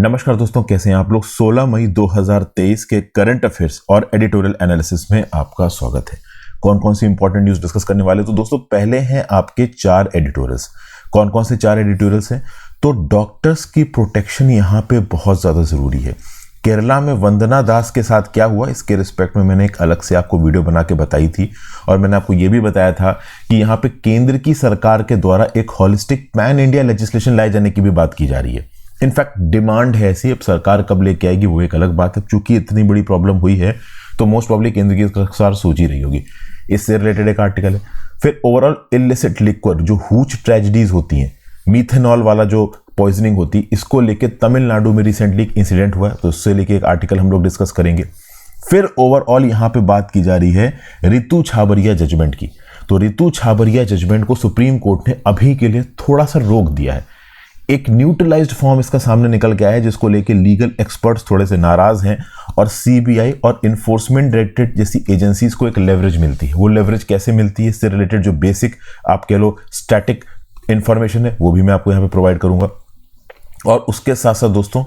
नमस्कार दोस्तों, कैसे हैं आप लोग। 16 मई 2023 के करंट अफेयर्स और एडिटोरियल एनालिसिस में आपका स्वागत है। कौन कौन सी इंपॉर्टेंट न्यूज़ डिस्कस करने वाले, तो दोस्तों पहले हैं आपके 4 एडिटोरियल्स। कौन कौन से 4 एडिटोरियल्स हैं, तो डॉक्टर्स की प्रोटेक्शन यहाँ पे बहुत ज़्यादा ज़रूरी है। केरला में वंदना दास के साथ क्या हुआ, इसके रिस्पेक्ट में मैंने एक अलग से आपको वीडियो बना के बताई थी और मैंने आपको ये भी बताया था कि यहाँ पे केंद्र की सरकार के द्वारा एक हॉलिस्टिक पैन इंडिया लेजिस्लेशन लाए जाने की भी बात की जा रही है। इनफैक्ट डिमांड है ऐसी, अब सरकार कब लेके आएगी वो एक अलग बात है। चूंकि इतनी बड़ी प्रॉब्लम हुई है तो मोस्ट प्रॉब्ली केंद्र की सरकार सोच ही रही होगी। इससे रिलेटेड एक आर्टिकल है। फिर ओवरऑल इलिसिट लिक्वर, जो हूच ट्रेजेडीज होती हैं, मीथेनॉल वाला जो पॉइजनिंग होती, इसको लेके तमिलनाडु में रिसेंटली एक इंसिडेंट हुआ है, तो उससे लेके एक आर्टिकल हम लोग डिस्कस करेंगे। फिर ओवरऑल यहाँ पे बात की जा रही है रितु छाबरिया जजमेंट की। तो रितु छाबरिया जजमेंट को सुप्रीम कोर्ट ने अभी के लिए थोड़ा सा रोक दिया है। एक न्यूट्रलाइज्ड फॉर्म इसका सामने निकल के आया है, जिसको लेके लीगल एक्सपर्ट्स थोड़े से नाराज हैं और सीबीआई और इन्फोर्समेंट डायरेक्टरेट जैसी एजेंसीज को एक लेवरेज मिलती है। वो लेवरेज कैसे मिलती है, इससे रिलेटेड जो बेसिक आप कह लो स्टैटिक इंफॉर्मेशन है वो भी मैं आपको यहाँ पे प्रोवाइड करूंगा। और उसके साथ साथ दोस्तों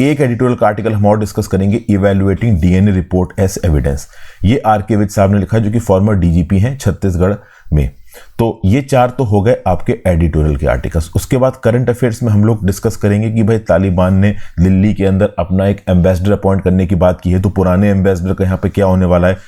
एक एडिटोरियल का आर्टिकल हम और डिस्कस करेंगे, evaluating DNA report as evidence. ये आर.के. विज साहब ने लिखा है, जो कि फॉर्मर डीजीपी हैं छत्तीसगढ़ में। तो ये 4 तो हो गए आपके एडिटोरियल के आर्टिकल्स। उसके बाद करंट अफेयर्स में हम लोग डिस्कस करेंगे कि भाई तालिबान ने दिल्ली के अंदर अपना एक एम्बेसडर अपॉइंट करने की बात की है, तो पुराने एम्बेसडर का यहाँ पे क्या होने वाला है,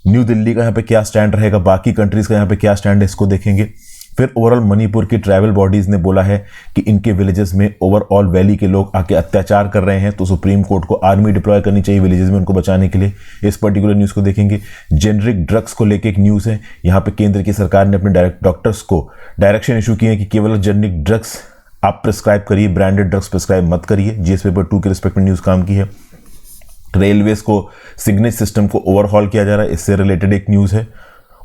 न्यू दिल्ली का यहाँ पे क्या स्टैंड रहेगा, बाकी कंट्रीज का यहाँ पे क्या स्टैंड है, इसको देखेंगे। फिर ओवरऑल मणिपुर की ट्राइबल बॉडीज ने बोला है कि इनके विलेजेस में ओवरऑल वैली के लोग आके अत्याचार कर रहे हैं, तो सुप्रीम कोर्ट को आर्मी डिप्लॉय करनी चाहिए विलेजेस में उनको बचाने के लिए। इस पर्टिकुलर न्यूज़ को देखेंगे। जेनरिक ड्रग्स को लेके एक न्यूज़ है, यहाँ पे केंद्र की सरकार ने अपने डॉक्टर्स को डायरेक्शन इशू किए हैं कि केवल जेनरिक ड्रग्स आप प्रिस्क्राइब करिए, ब्रांडेड ड्रग्स प्रिस्क्राइब मत करिए। जीएस पेपर 2 के रिस्पेक्ट में न्यूज़ काम की है। रेलवेज को सिग्नेज सिस्टम को ओवरहॉल किया जा रहा है, इससे रिलेटेड एक न्यूज़ है।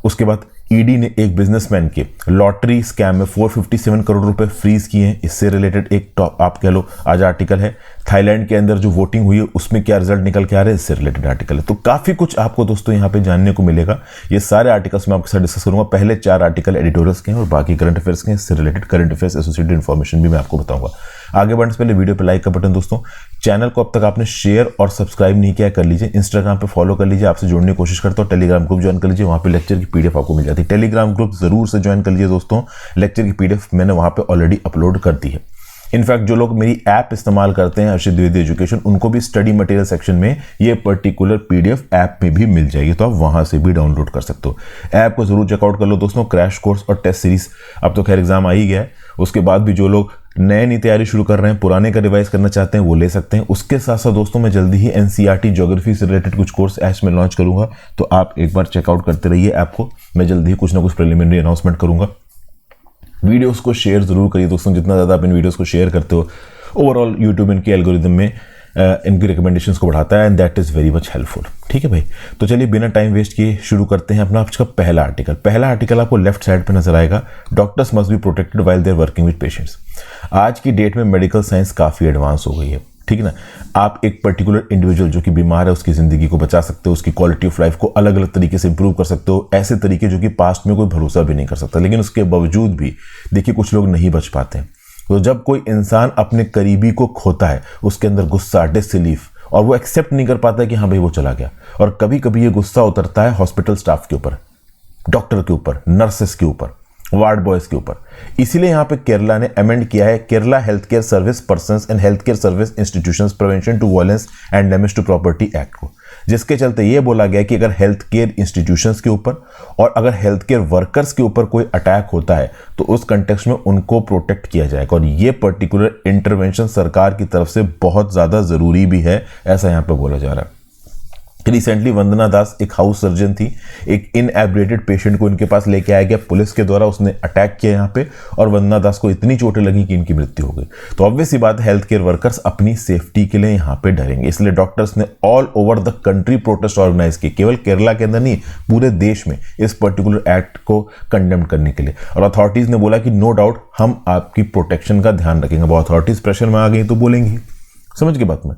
उसके बाद ईडी ने एक बिजनेसमैन के लॉटरी स्कैम में 457 करोड़ रुपए फ्रीज किए हैं, इससे रिलेटेड एक टॉप आप कह लो आज आर्टिकल है। थाईलैंड के अंदर जो वोटिंग हुई है उसमें क्या रिजल्ट निकल के आ रहे हैं, इससे रिलेटेड आर्टिकल है। तो काफी कुछ आपको दोस्तों यहाँ पे जानने को मिलेगा। ये सारे आर्टिकल्स मैं आपके साथ डिस्कस करूंगा। पहले 4 आर्टिकल एडिटोरियल्स के हैं और बाकी करंट अफेयर्स के हैं, इससे related current affairs associated information भी मैं आपको बताऊंगा। आगे बढ़ने से पहले वीडियो पे लाइक का बटन दोस्तों, चैनल को अब तक आपने शेयर और सब्सक्राइब नहीं किया कर लीजिए। इंस्टाग्राम पे फॉलो कर लीजिए, आपसे जुड़ने की कोशिश करता हूँ। टेलीग्राम ग्रुप ज्वाइन कर लीजिए, वहाँ पे लेक्चर की पीडीएफ आपको मिल जाती है। टेलीग्राम ग्रुप जरूर से ज्वाइन कर लीजिए दोस्तों, लेक्चर की पीडीएफ मैंने वहाँ पे ऑलरेडी अपलोड कर दी है। इनफैक्ट जो लोग मेरी ऐप इस्तेमाल करते हैं अर्षित द्विवेदी एजुकेशन, उनको भी स्टडी मटेरियल सेक्शन में ये पर्टिकुलर पीडीएफ ऐप में भी मिल जाएगी, तो आप वहां से भी डाउनलोड कर सकते हो। ऐप को जरूर चेकआउट कर लो दोस्तों। क्रैश कोर्स और टेस्ट सीरीज, अब तो खैर एग्जाम आ ही गया है, उसके बाद भी जो लोग नई तैयारी शुरू कर रहे हैं, पुराने का रिवाइज करना चाहते हैं, वो ले सकते हैं। उसके साथ साथ दोस्तों मैं जल्दी ही एनसीईआरटी ज्योग्राफी से रिलेटेड कुछ कोर्स ऐश में लॉन्च करूंगा, तो आप एक बार चेकआउट करते रहिए ऐप को। मैं जल्दी ही कुछ ना कुछ प्रिलिमिनरी अनाउंसमेंट करूंगा। वीडियोस को शेयर जरूर करिए दोस्तों, जितना ज़्यादा आप इन वीडियोस को शेयर करते हो ओवरऑल यूट्यूब इनके एल्गोरिदम में इनकी रिकमेंडेशंस को बढ़ाता है, and that is very much helpful. ठीक है भाई, तो चलिए बिना टाइम वेस्ट किए शुरू करते हैं अपना आज का पहला आर्टिकल। पहला आर्टिकल आपको लेफ्ट साइड पे नजर आएगा, doctors must be protected while they are working with patients. आज की डेट में मेडिकल साइंस काफ़ी एडवांस हो गई है, ठीक है ना। आप एक पर्टिकुलर इंडिविजुअल जो कि बीमार है उसकी ज़िंदगी को बचा सकते हो, उसकी क्वालिटी ऑफ लाइफ को अलग अलग तरीके से इंप्रूव कर सकते हो, ऐसे तरीके जो कि पास्ट में कोई भरोसा भी नहीं कर सकता। लेकिन उसके बावजूद भी देखिए कुछ लोग नहीं बच पाते हैं। तो जब कोई इंसान अपने करीबी को खोता है, उसके अंदर गुस्सा, डिसबिलीफ, और वो एक्सेप्ट नहीं कर पाता है कि हाँ भाई वो चला गया। और कभी कभी ये गुस्सा उतरता है हॉस्पिटल स्टाफ के ऊपर, डॉक्टर के ऊपर, नर्सेस के ऊपर, वार्ड बॉयज के ऊपर। इसीलिए यहाँ पे केरला ने अमेंड किया है Kerala health care service persons and health care service institutions prevention to violence and damage to property act को, जिसके चलते ये बोला गया कि अगर हेल्थ केयर इंस्टीट्यूशंस के ऊपर और अगर हेल्थ केयर वर्कर्स के ऊपर कोई अटैक होता है तो उस कंटेक्स्ट में उनको प्रोटेक्ट किया जाएगा। और ये पर्टिकुलर इंटरवेंशन सरकार की तरफ से बहुत ज़्यादा ज़रूरी भी है, ऐसा यहाँ पर बोला जा रहा है। रिसेंटली वंदना दास एक हाउस सर्जन थी, एक इनएब्रेटेड पेशेंट को इनके पास लेके आया गया, पुलिस के द्वारा उसने अटैक किया यहाँ पे और वंदना दास को इतनी चोटें लगी कि इनकी मृत्यु हो गई। तो ऑब्वियस सी बात है हेल्थ केयर वर्कर्स अपनी सेफ्टी के लिए यहाँ पे डरेंगे, इसलिए डॉक्टर्स ने all over the country protest organise की, केवल केरला के अंदर नहीं पूरे देश में, इस पर्टिकुलर एक्ट को कंडेम करने के लिए। और अथॉरिटीज ने बोला कि नो डाउट हम आपकी प्रोटेक्शन का ध्यान रखेंगे। अब अथॉरिटीज प्रेशर में आ गई तो बोलेंगी, समझ के बात में।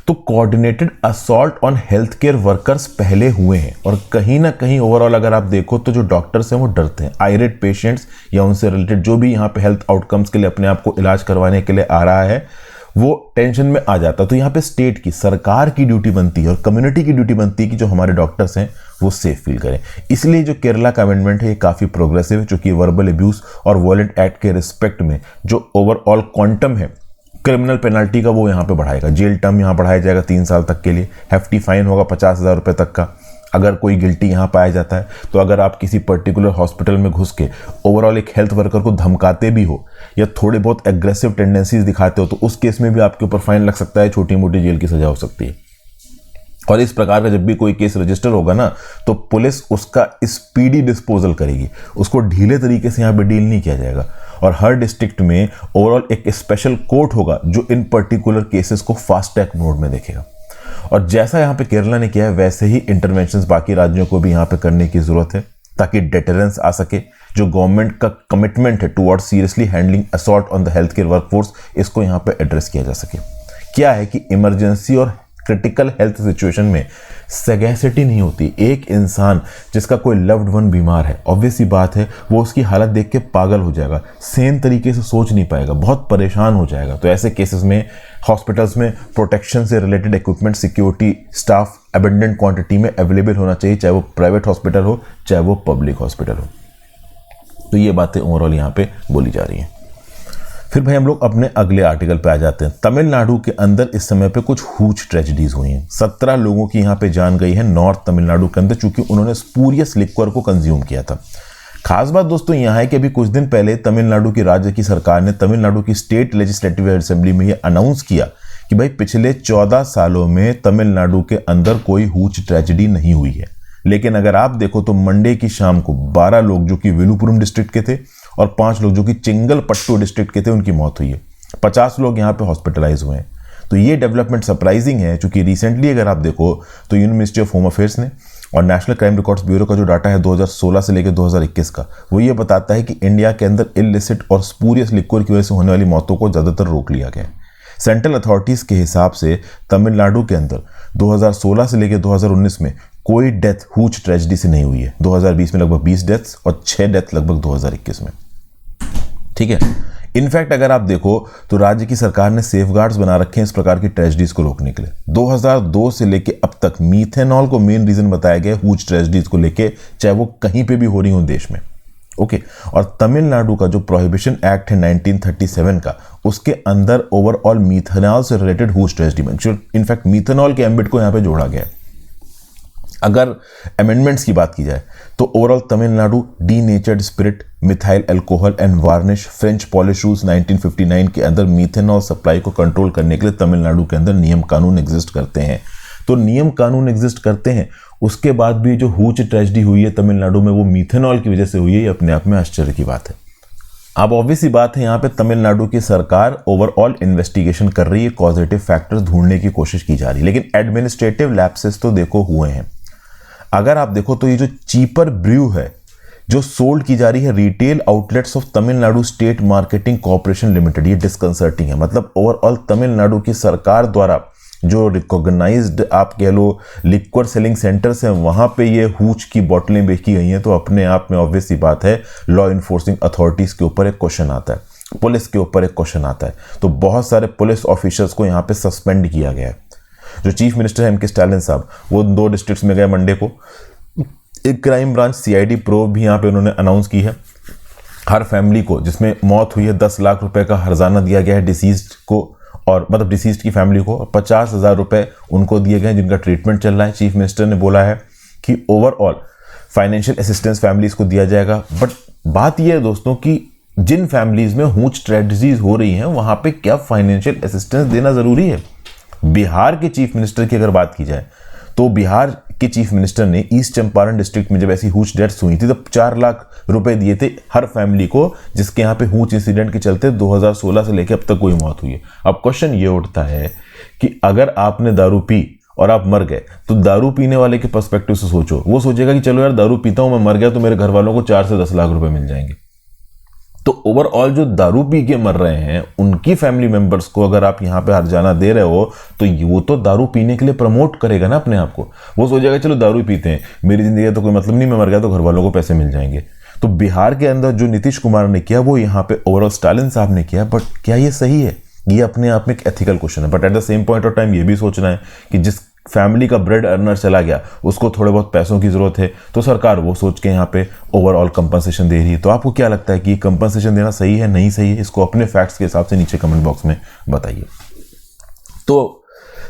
तो coordinated assault on health care workers पहले हुए हैं और कहीं ना कहीं ओवरऑल अगर आप देखो तो जो डॉक्टर्स हैं वो डरते हैं। आयरेट पेशेंट्स या उनसे रिलेटेड जो भी यहाँ पे हेल्थ आउटकम्स के लिए अपने आप को इलाज करवाने के लिए आ रहा है, वो टेंशन में आ जाता है। तो यहाँ पे स्टेट की, सरकार की ड्यूटी बनती है और कम्युनिटी की ड्यूटी बनती है कि जो हमारे डॉक्टर्स हैं वो सेफ फील करें। इसलिए जो केरला का अमेंडमेंट है ये काफ़ी प्रोग्रेसिव है, चूंकि वर्बल अब्यूज़ और वायलेंट एक्ट के रिस्पेक्ट में जो ओवरऑल क्वांटम है क्रिमिनल पेनल्टी का वो यहाँ पे बढ़ाएगा। जेल टर्म यहाँ बढ़ाया जाएगा 3 साल तक के लिए, हेफ्टी फाइन होगा 50,000 रुपये तक का अगर कोई गिल्टी यहाँ पाया जाता है। तो अगर आप किसी पर्टिकुलर हॉस्पिटल में घुस के ओवरऑल एक हेल्थ वर्कर को धमकाते भी हो या थोड़े बहुत एग्रेसिव टेंडेंसीज दिखाते हो तो उस केस में भी आपके ऊपर फाइन लग सकता है, छोटी मोटी जेल की सजा हो सकती है। और इस प्रकार का जब भी कोई केस रजिस्टर होगा ना तो पुलिस उसका स्पीडी डिस्पोजल करेगी, उसको ढीले तरीके से यहाँ पे डील नहीं किया जाएगा। और हर डिस्ट्रिक्ट में ओवरऑल एक स्पेशल कोर्ट होगा जो इन पर्टिकुलर केसेस को फास्ट ट्रैक मोड में देखेगा। और जैसा यहाँ पे केरला ने किया है वैसे ही इंटरवेंशंस बाकी राज्यों को भी यहाँ पे करने की जरूरत है ताकि डेटरेंस आ सके। जो गवर्नमेंट का कमिटमेंट है towards seriously handling assault on the health care workforce, इसको यहाँ पे एड्रेस किया जा सके। क्या है कि इमरजेंसी और क्रिटिकल हेल्थ सिचुएशन में सगैसिटी नहीं होती। एक इंसान जिसका कोई लव्ड वन बीमार है, ऑब्वियस सी बात है वो उसकी हालत देख के पागल हो जाएगा, सेम तरीके से सोच नहीं पाएगा, बहुत परेशान हो जाएगा। तो ऐसे केसेस में हॉस्पिटल्स में प्रोटेक्शन से related equipment, security staff abundant quantity में अवेलेबल होना चाहिए, चाहे वो प्राइवेट हॉस्पिटल हो चाहे वो पब्लिक हॉस्पिटल हो। तो ये बातें ओवरऑल यहाँ पे बोली जा रही हैं। फिर भाई हम लोग अपने अगले आर्टिकल पे आ जाते हैं। तमिलनाडु के अंदर इस समय पे कुछ हुज ट्रेजेडीज हुई हैं। 17 लोगों की यहाँ पे जान गई है नॉर्थ तमिलनाडु के अंदर, चूंकि उन्होंने स्पूरियस लिक्वर को कंज्यूम किया था। खास बात दोस्तों यहाँ है कि अभी कुछ दिन पहले तमिलनाडु की राज्य की सरकार ने तमिलनाडु की स्टेट लेजिस्लेटिव असेंबली में ये अनाउंस किया कि भाई पिछले 14 सालों में तमिलनाडु के अंदर कोई हुज ट्रेजेडी नहीं हुई है। लेकिन अगर आप देखो तो मंडे की शाम को 12 लोग जो कि विलुपुरम डिस्ट्रिक्ट के थे और 5 लोग जो कि चिंगलपट्टू डिस्ट्रिक्ट के थे उनकी मौत हुई है। 50 लोग यहाँ पे हॉस्पिटलाइज हुए हैं। तो ये डेवलपमेंट सरप्राइजिंग है, क्योंकि रिसेंटली अगर आप देखो तो union ministry of home affairs ने और नेशनल क्राइम रिकॉर्ड्स ब्यूरो का जो डाटा है 2016 से लेकर 2021 का, वो ये बताता है कि इंडिया के अंदर इलिसिट और स्पूरियस लिक्वर की वजह से होने वाली मौतों को ज़्यादातर रोक लिया गया है। सेंट्रल अथॉरिटीज़ के हिसाब से तमिलनाडु के अंदर 2016 से लेकर 2019 में कोई डेथ हुज ट्रेजेडी से नहीं हुई है। 2020 में लगभग 20 डेथ्स और 6 डेथ लगभग 2021 में। ठीक है। इनफैक्ट अगर आप देखो तो राज्य की सरकार ने सेफगार्ड्स बना रखे हैं इस प्रकार की ट्रेजेडीज को रोकने के लिए। 2002 से लेके अब तक मीथेनॉल को मेन रीजन बताया गया हुज ट्रेजेडीज को लेके, चाहे वो कहीं पे भी हो रही हो देश में। ओके। और तमिलनाडु का जो प्रोहिबिशन एक्ट है 1937 का, उसके अंदर ओवरऑल मीथेनॉल से रिलेटेड हुज ट्रेजेडी में इनफैक्ट मीथेनॉल के एम्बिट को यहाँ पे जोड़ा गया है। अगर अमेंडमेंट्स की बात की जाए तो overall Tamil Nadu denatured spirit, methyl alcohol and varnish, French polish rules 1959 के अंदर मीथेनॉल सप्लाई को कंट्रोल करने के लिए तमिलनाडु के अंदर नियम कानून एग्जिस्ट करते हैं। तो नियम कानून एग्जिस्ट करते हैं, उसके बाद भी जो हुज ट्रेजेडी हुई है तमिलनाडु में वो मीथेनॉल की वजह से हुई है, ये अपने आप में आश्चर्य की बात है। अब ऑब्वियस सी बात है यहाँ पे तमिलनाडु की सरकार ओवरऑल इन्वेस्टिगेशन कर रही है, कॉजेटिव फैक्टर्स ढूंढने की कोशिश की जा रही है, लेकिन एडमिनिस्ट्रेटिव लैप्सेस तो देखो हुए हैं। अगर आप देखो तो ये जो चीपर ब्रू है जो सोल्ड की जा रही है retail outlets of Tamil Nadu state marketing corporation limited, ये डिस्कंसर्टिंग है। मतलब ओवरऑल तमिलनाडु की सरकार द्वारा जो रिकॉग्नाइज्ड आप कह लो लिक्वर सेलिंग सेंटर्स हैं वहां पे ये हुज की बोतलें बेची गई हैं। तो अपने आप में ऑब्वियस सी बात है लॉ इन्फोर्सिंग अथॉरिटीज के ऊपर एक क्वेश्चन आता है, पुलिस के ऊपर एक क्वेश्चन आता है। तो बहुत सारे पुलिस ऑफिसर्स को यहाँ पे सस्पेंड किया गया है। जो चीफ मिनिस्टर है एम के स्टालिन साहब, वो 2 डिस्ट्रिक्ट्स में गए मंडे को। एक क्राइम ब्रांच सीआईडी प्रोब भी यहाँ पे उन्होंने अनाउंस की है। हर फैमिली को जिसमें मौत हुई है 10 लाख रुपए का हर्जाना दिया गया है डिसीज्ड को, और मतलब डिसीज्ड की फैमिली को 50,000 रुपए उनको दिए गए जिनका ट्रीटमेंट चल रहा है। चीफ मिनिस्टर ने बोला है कि ओवरऑल फाइनेंशियल असिस्टेंस फैमिलीज को दिया जाएगा। बट बात यह है दोस्तों कि जिन फैमिलीज में हुज ट्रेजेडीज हो रही हैं वहां पे क्या फाइनेंशियल असिस्टेंस देना जरूरी है? बिहार के चीफ मिनिस्टर की अगर बात की जाए तो बिहार के चीफ मिनिस्टर ने ईस्ट चंपारण डिस्ट्रिक्ट में जब ऐसी हुज डेथ्स हुई थी तब 4 लाख रुपए दिए थे हर फैमिली को, जिसके यहाँ पे हुज इंसिडेंट के चलते 2016 से लेकर अब तक कोई मौत हुई है। अब क्वेश्चन ये उठता है कि अगर आपने दारू पी और आप मर गए तो दारू पीने वाले के पर्सपेक्टिव से सोचो, वो सोचेगा कि चलो यार दारू पीता हूं मैं, मर गया तो मेरे घर वालों को 4 से 10 लाख रुपए मिल जाएंगे। तो ओवरऑल जो दारू पी के मर रहे हैं उनकी फैमिली मेंबर्स को अगर आप यहाँ पे हर्जाना दे रहे हो तो वो तो दारू पीने के लिए प्रमोट करेगा ना अपने आप को। वो सोचेगा चलो दारू पीते हैं, मेरी जिंदगी तो कोई मतलब नहीं, मैं मर गया तो घर वालों को पैसे मिल जाएंगे। तो बिहार के अंदर जो नीतीश कुमार ने किया वो यहाँ पे ओवरऑल स्टालिन साहब ने किया, बट क्या ये सही है? ये अपने आप में एक एथिकल क्वेश्चन है, but at the same point of time ये भी सोचना है कि जिस फैमिली का ब्रेड अर्नर चला गया उसको थोड़े बहुत पैसों की जरूरत है, तो सरकार वो सोच के यहाँ पे ओवरऑल कंपनसेशन दे रही है। तो आपको क्या लगता है कि कंपनसेशन देना सही है, नहीं सही है? इसको अपने फैक्ट्स के हिसाब से नीचे कमेंट बॉक्स में बताइए। तो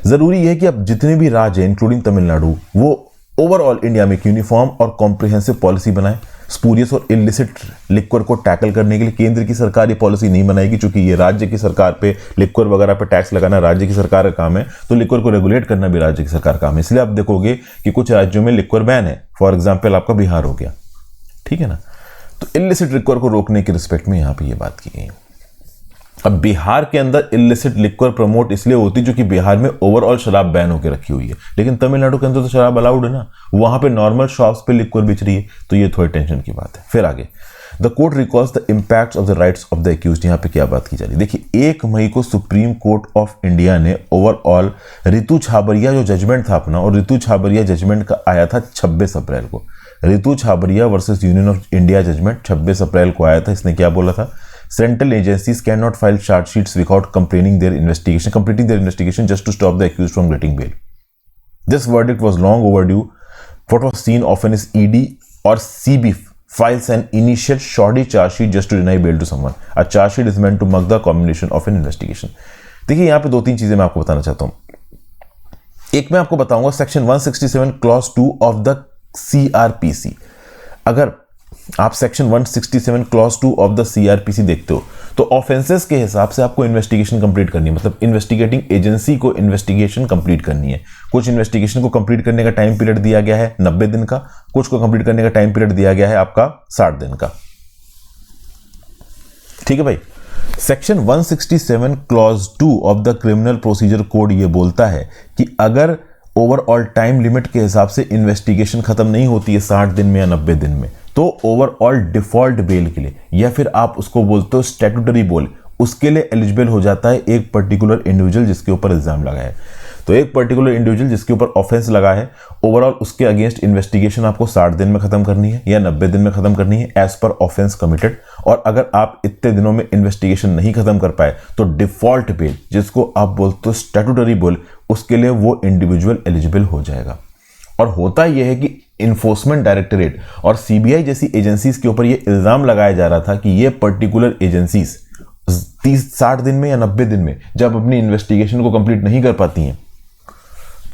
जरूरी है कि अब जितने भी राज्य हैं इंक्लूडिंग तमिलनाडु, वो ओवरऑल इंडिया में एक यूनिफॉर्म और कॉम्प्रिहेंसिव पॉलिसी बनाए। स्पूरियस और इलिसिट लिक्वर को टैकल करने के लिए केंद्र की सरकार ये पॉलिसी नहीं बनाएगी, क्योंकि ये राज्य की सरकार पे लिक्वर वगैरह पे टैक्स लगाना राज्य की सरकार का काम है, तो लिक्वर को रेगुलेट करना भी राज्य की सरकार का काम है। इसलिए आप देखोगे कि कुछ राज्यों में लिक्वर बैन है, फॉर एग्जाम्पल आपका बिहार हो गया, ठीक है ना। तो इलिसिट लिक्वर को रोकने के रिस्पेक्ट में यहाँ पे ये बात की गई। अब बिहार के अंदर इलिसिट लिक्वर प्रमोट इसलिए होती है क्योंकि बिहार में ओवरऑल शराब बैन होकर रखी हुई है, लेकिन तमिलनाडु के अंदर तो शराब अलाउड है ना, वहां पे नॉर्मल शॉप्स पे लिक्वर बिच रही है, तो ये थोड़ी टेंशन की बात है। फिर आगे, the court recalls the impact of the rights of the accused. यहाँ पे क्या बात की जा रही है, देखिए 1 मई को सुप्रीम कोर्ट ऑफ इंडिया ने ओवरऑल रितु छाबरिया जो जजमेंट था अपना, और रितु छाबरिया जजमेंट का आया था 26 अप्रैल को। Ritu Chhabria versus Union of India judgment 26 अप्रैल को आया था। इसने क्या बोला था, Central agencies cannot file charge sheets without completing their investigation just to stop the accused from getting bail. This verdict was long overdue. What was seen often is ED or CB files an initial shoddy charge sheet just to deny bail to someone. A charge sheet is meant to mark the culmination of an investigation. देखिए यहाँ पे 2-3 चीजें मैं आपको बताना चाहता हूँ। एक मैं आपको बताऊंगा section 167 clause 2 of the CRPC। अगर आप section 167 clause 2 of the CRPC देखते हो तो ऑफेंसेस के हिसाब से आपको इन्वेस्टिगेशन कंप्लीट करनी है, मतलब इन्वेस्टिगेटिंग एजेंसी को इन्वेस्टिगेशन कंप्लीट करनी है। कुछ इन्वेस्टिगेशन को कंप्लीट करने का टाइम पीरियड दिया गया है 90 दिन का, कुछ को कंप्लीट करने का टाइम पीरियड दिया गया है आपका 60 दिन का, ठीक है भाई। Section 167 clause 2 of the criminal procedure code ये बोलता है कि अगर ओवरऑल टाइम लिमिट के हिसाब से इन्वेस्टिगेशन खत्म नहीं होती है 60 दिन में या 90 दिन में, तो ओवरऑल डिफॉल्ट बेल के लिए, या फिर आप उसको बोलते हो स्टैट्यूटरी बेल, उसके लिए एलिजिबल हो जाता है एक पर्टिकुलर इंडिविजुअल जिसके ऊपर इल्जाम लगा है। तो एक पर्टिकुलर इंडिविजुअल जिसके ऊपर ऑफेंस लगा है, ओवरऑल उसके अगेंस्ट इन्वेस्टिगेशन आपको 60 दिन में खत्म करनी है या 90 दिन में खत्म करनी है एज पर ऑफेंस कमिटेड। और अगर आप इतने दिनों में इन्वेस्टिगेशन नहीं खत्म कर पाए तो डिफॉल्ट बेल, जिसको आप बोलते हो स्टैट्यूटरी बेल, उसके लिए वो इंडिविजुअल एलिजिबल हो जाएगा। और होता यह है कि इन्फोर्समेंट डायरेक्टरेट और CBI जैसी एजेंसीज के ऊपर यह इल्जाम लगाया जा रहा था कि ये पर्टिकुलर एजेंसीज 60 दिन में या 90 दिन में जब अपनी इन्वेस्टिगेशन को कंप्लीट नहीं कर पाती हैं,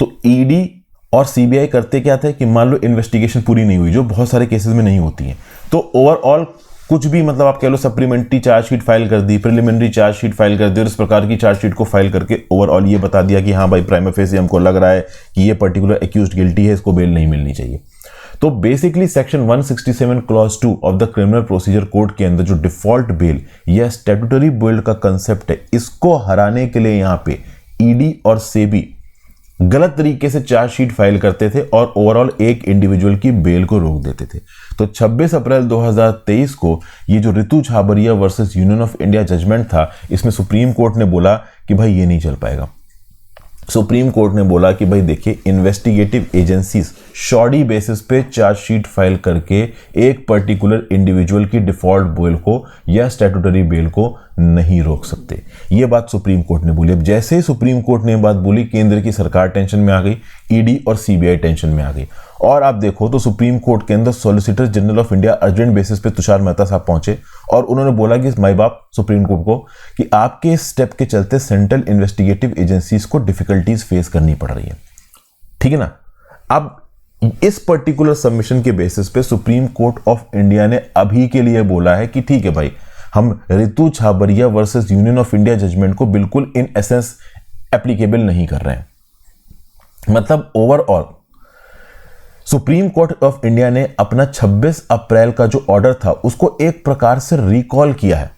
तो ED और CBI करते क्या थे कि मान लो इन्वेस्टिगेशन पूरी नहीं हुई, जो बहुत सारे केसेस में नहीं होती है, तो ओवरऑल कुछ भी, मतलब आप कह लो सप्लीमेंट्री चार्जशीट फाइल कर दी, प्रिलिमिनरी चार्जशीट फाइल कर दी, और इस प्रकार की चार्जशीट को फाइल करके ओवरऑल ये बता दिया कि हाँ भाई प्राइमा फेसी हमको लग रहा है कि ये पर्टिकुलर एक्यूज्ड गिल्टी है, इसको बेल नहीं मिलनी चाहिए। तो basically section 167 clause 2 of the criminal procedure code के अंदर जो डिफॉल्ट बेल या स्टैट्यूटरी बेल का कंसेप्ट है, इसको हराने के लिए यहाँ पे ED और SEBI गलत तरीके से चार्जशीट फाइल करते थे और ओवरऑल एक इंडिविजुअल की बेल को रोक देते थे। तो 26 अप्रैल 2023 को ये जो Ritu Chhabria versus Union of India judgment था, इसमें सुप्रीम कोर्ट ने बोला कि भाई ये नहीं चल पाएगा। सुप्रीम कोर्ट ने बोला कि भाई देखिए, इन्वेस्टिगेटिव एजेंसीज शॉर्डी बेसिस पे चार्जशीट फाइल करके एक पर्टिकुलर इंडिविजुअल की डिफॉल्ट बेल को या स्टैट्यूटरी बेल को नहीं रोक सकते। ये बात सुप्रीम कोर्ट ने बोली। अब जैसे ही सुप्रीम कोर्ट ने बात बोली, केंद्र की सरकार टेंशन में आ गई, ED और CBI टेंशन में आ गई। और आप देखो तो सुप्रीम कोर्ट के अंदर solicitor general of India urgent basis पे तुषार मेहता साहब पहुंचे और उन्होंने बोला कि माई बाप सुप्रीम कोर्ट को कि आपके स्टेप के चलते सेंट्रल इन्वेस्टिगेटिव एजेंसीज को डिफिकल्टीज फेस करनी पड़ रही है, ठीक है ना। अब इस पर्टिकुलर सबमिशन के बेसिस पे सुप्रीम कोर्ट ऑफ इंडिया ने अभी के लिए बोला है कि ठीक है भाई, हम Ritu Chhabria versus Union of India judgment को बिल्कुल इन एसेंस एप्लीकेबल नहीं कर रहे हैं। मतलब overall supreme court of India ने अपना 26 अप्रैल का जो ऑर्डर था उसको एक प्रकार से रिकॉल किया है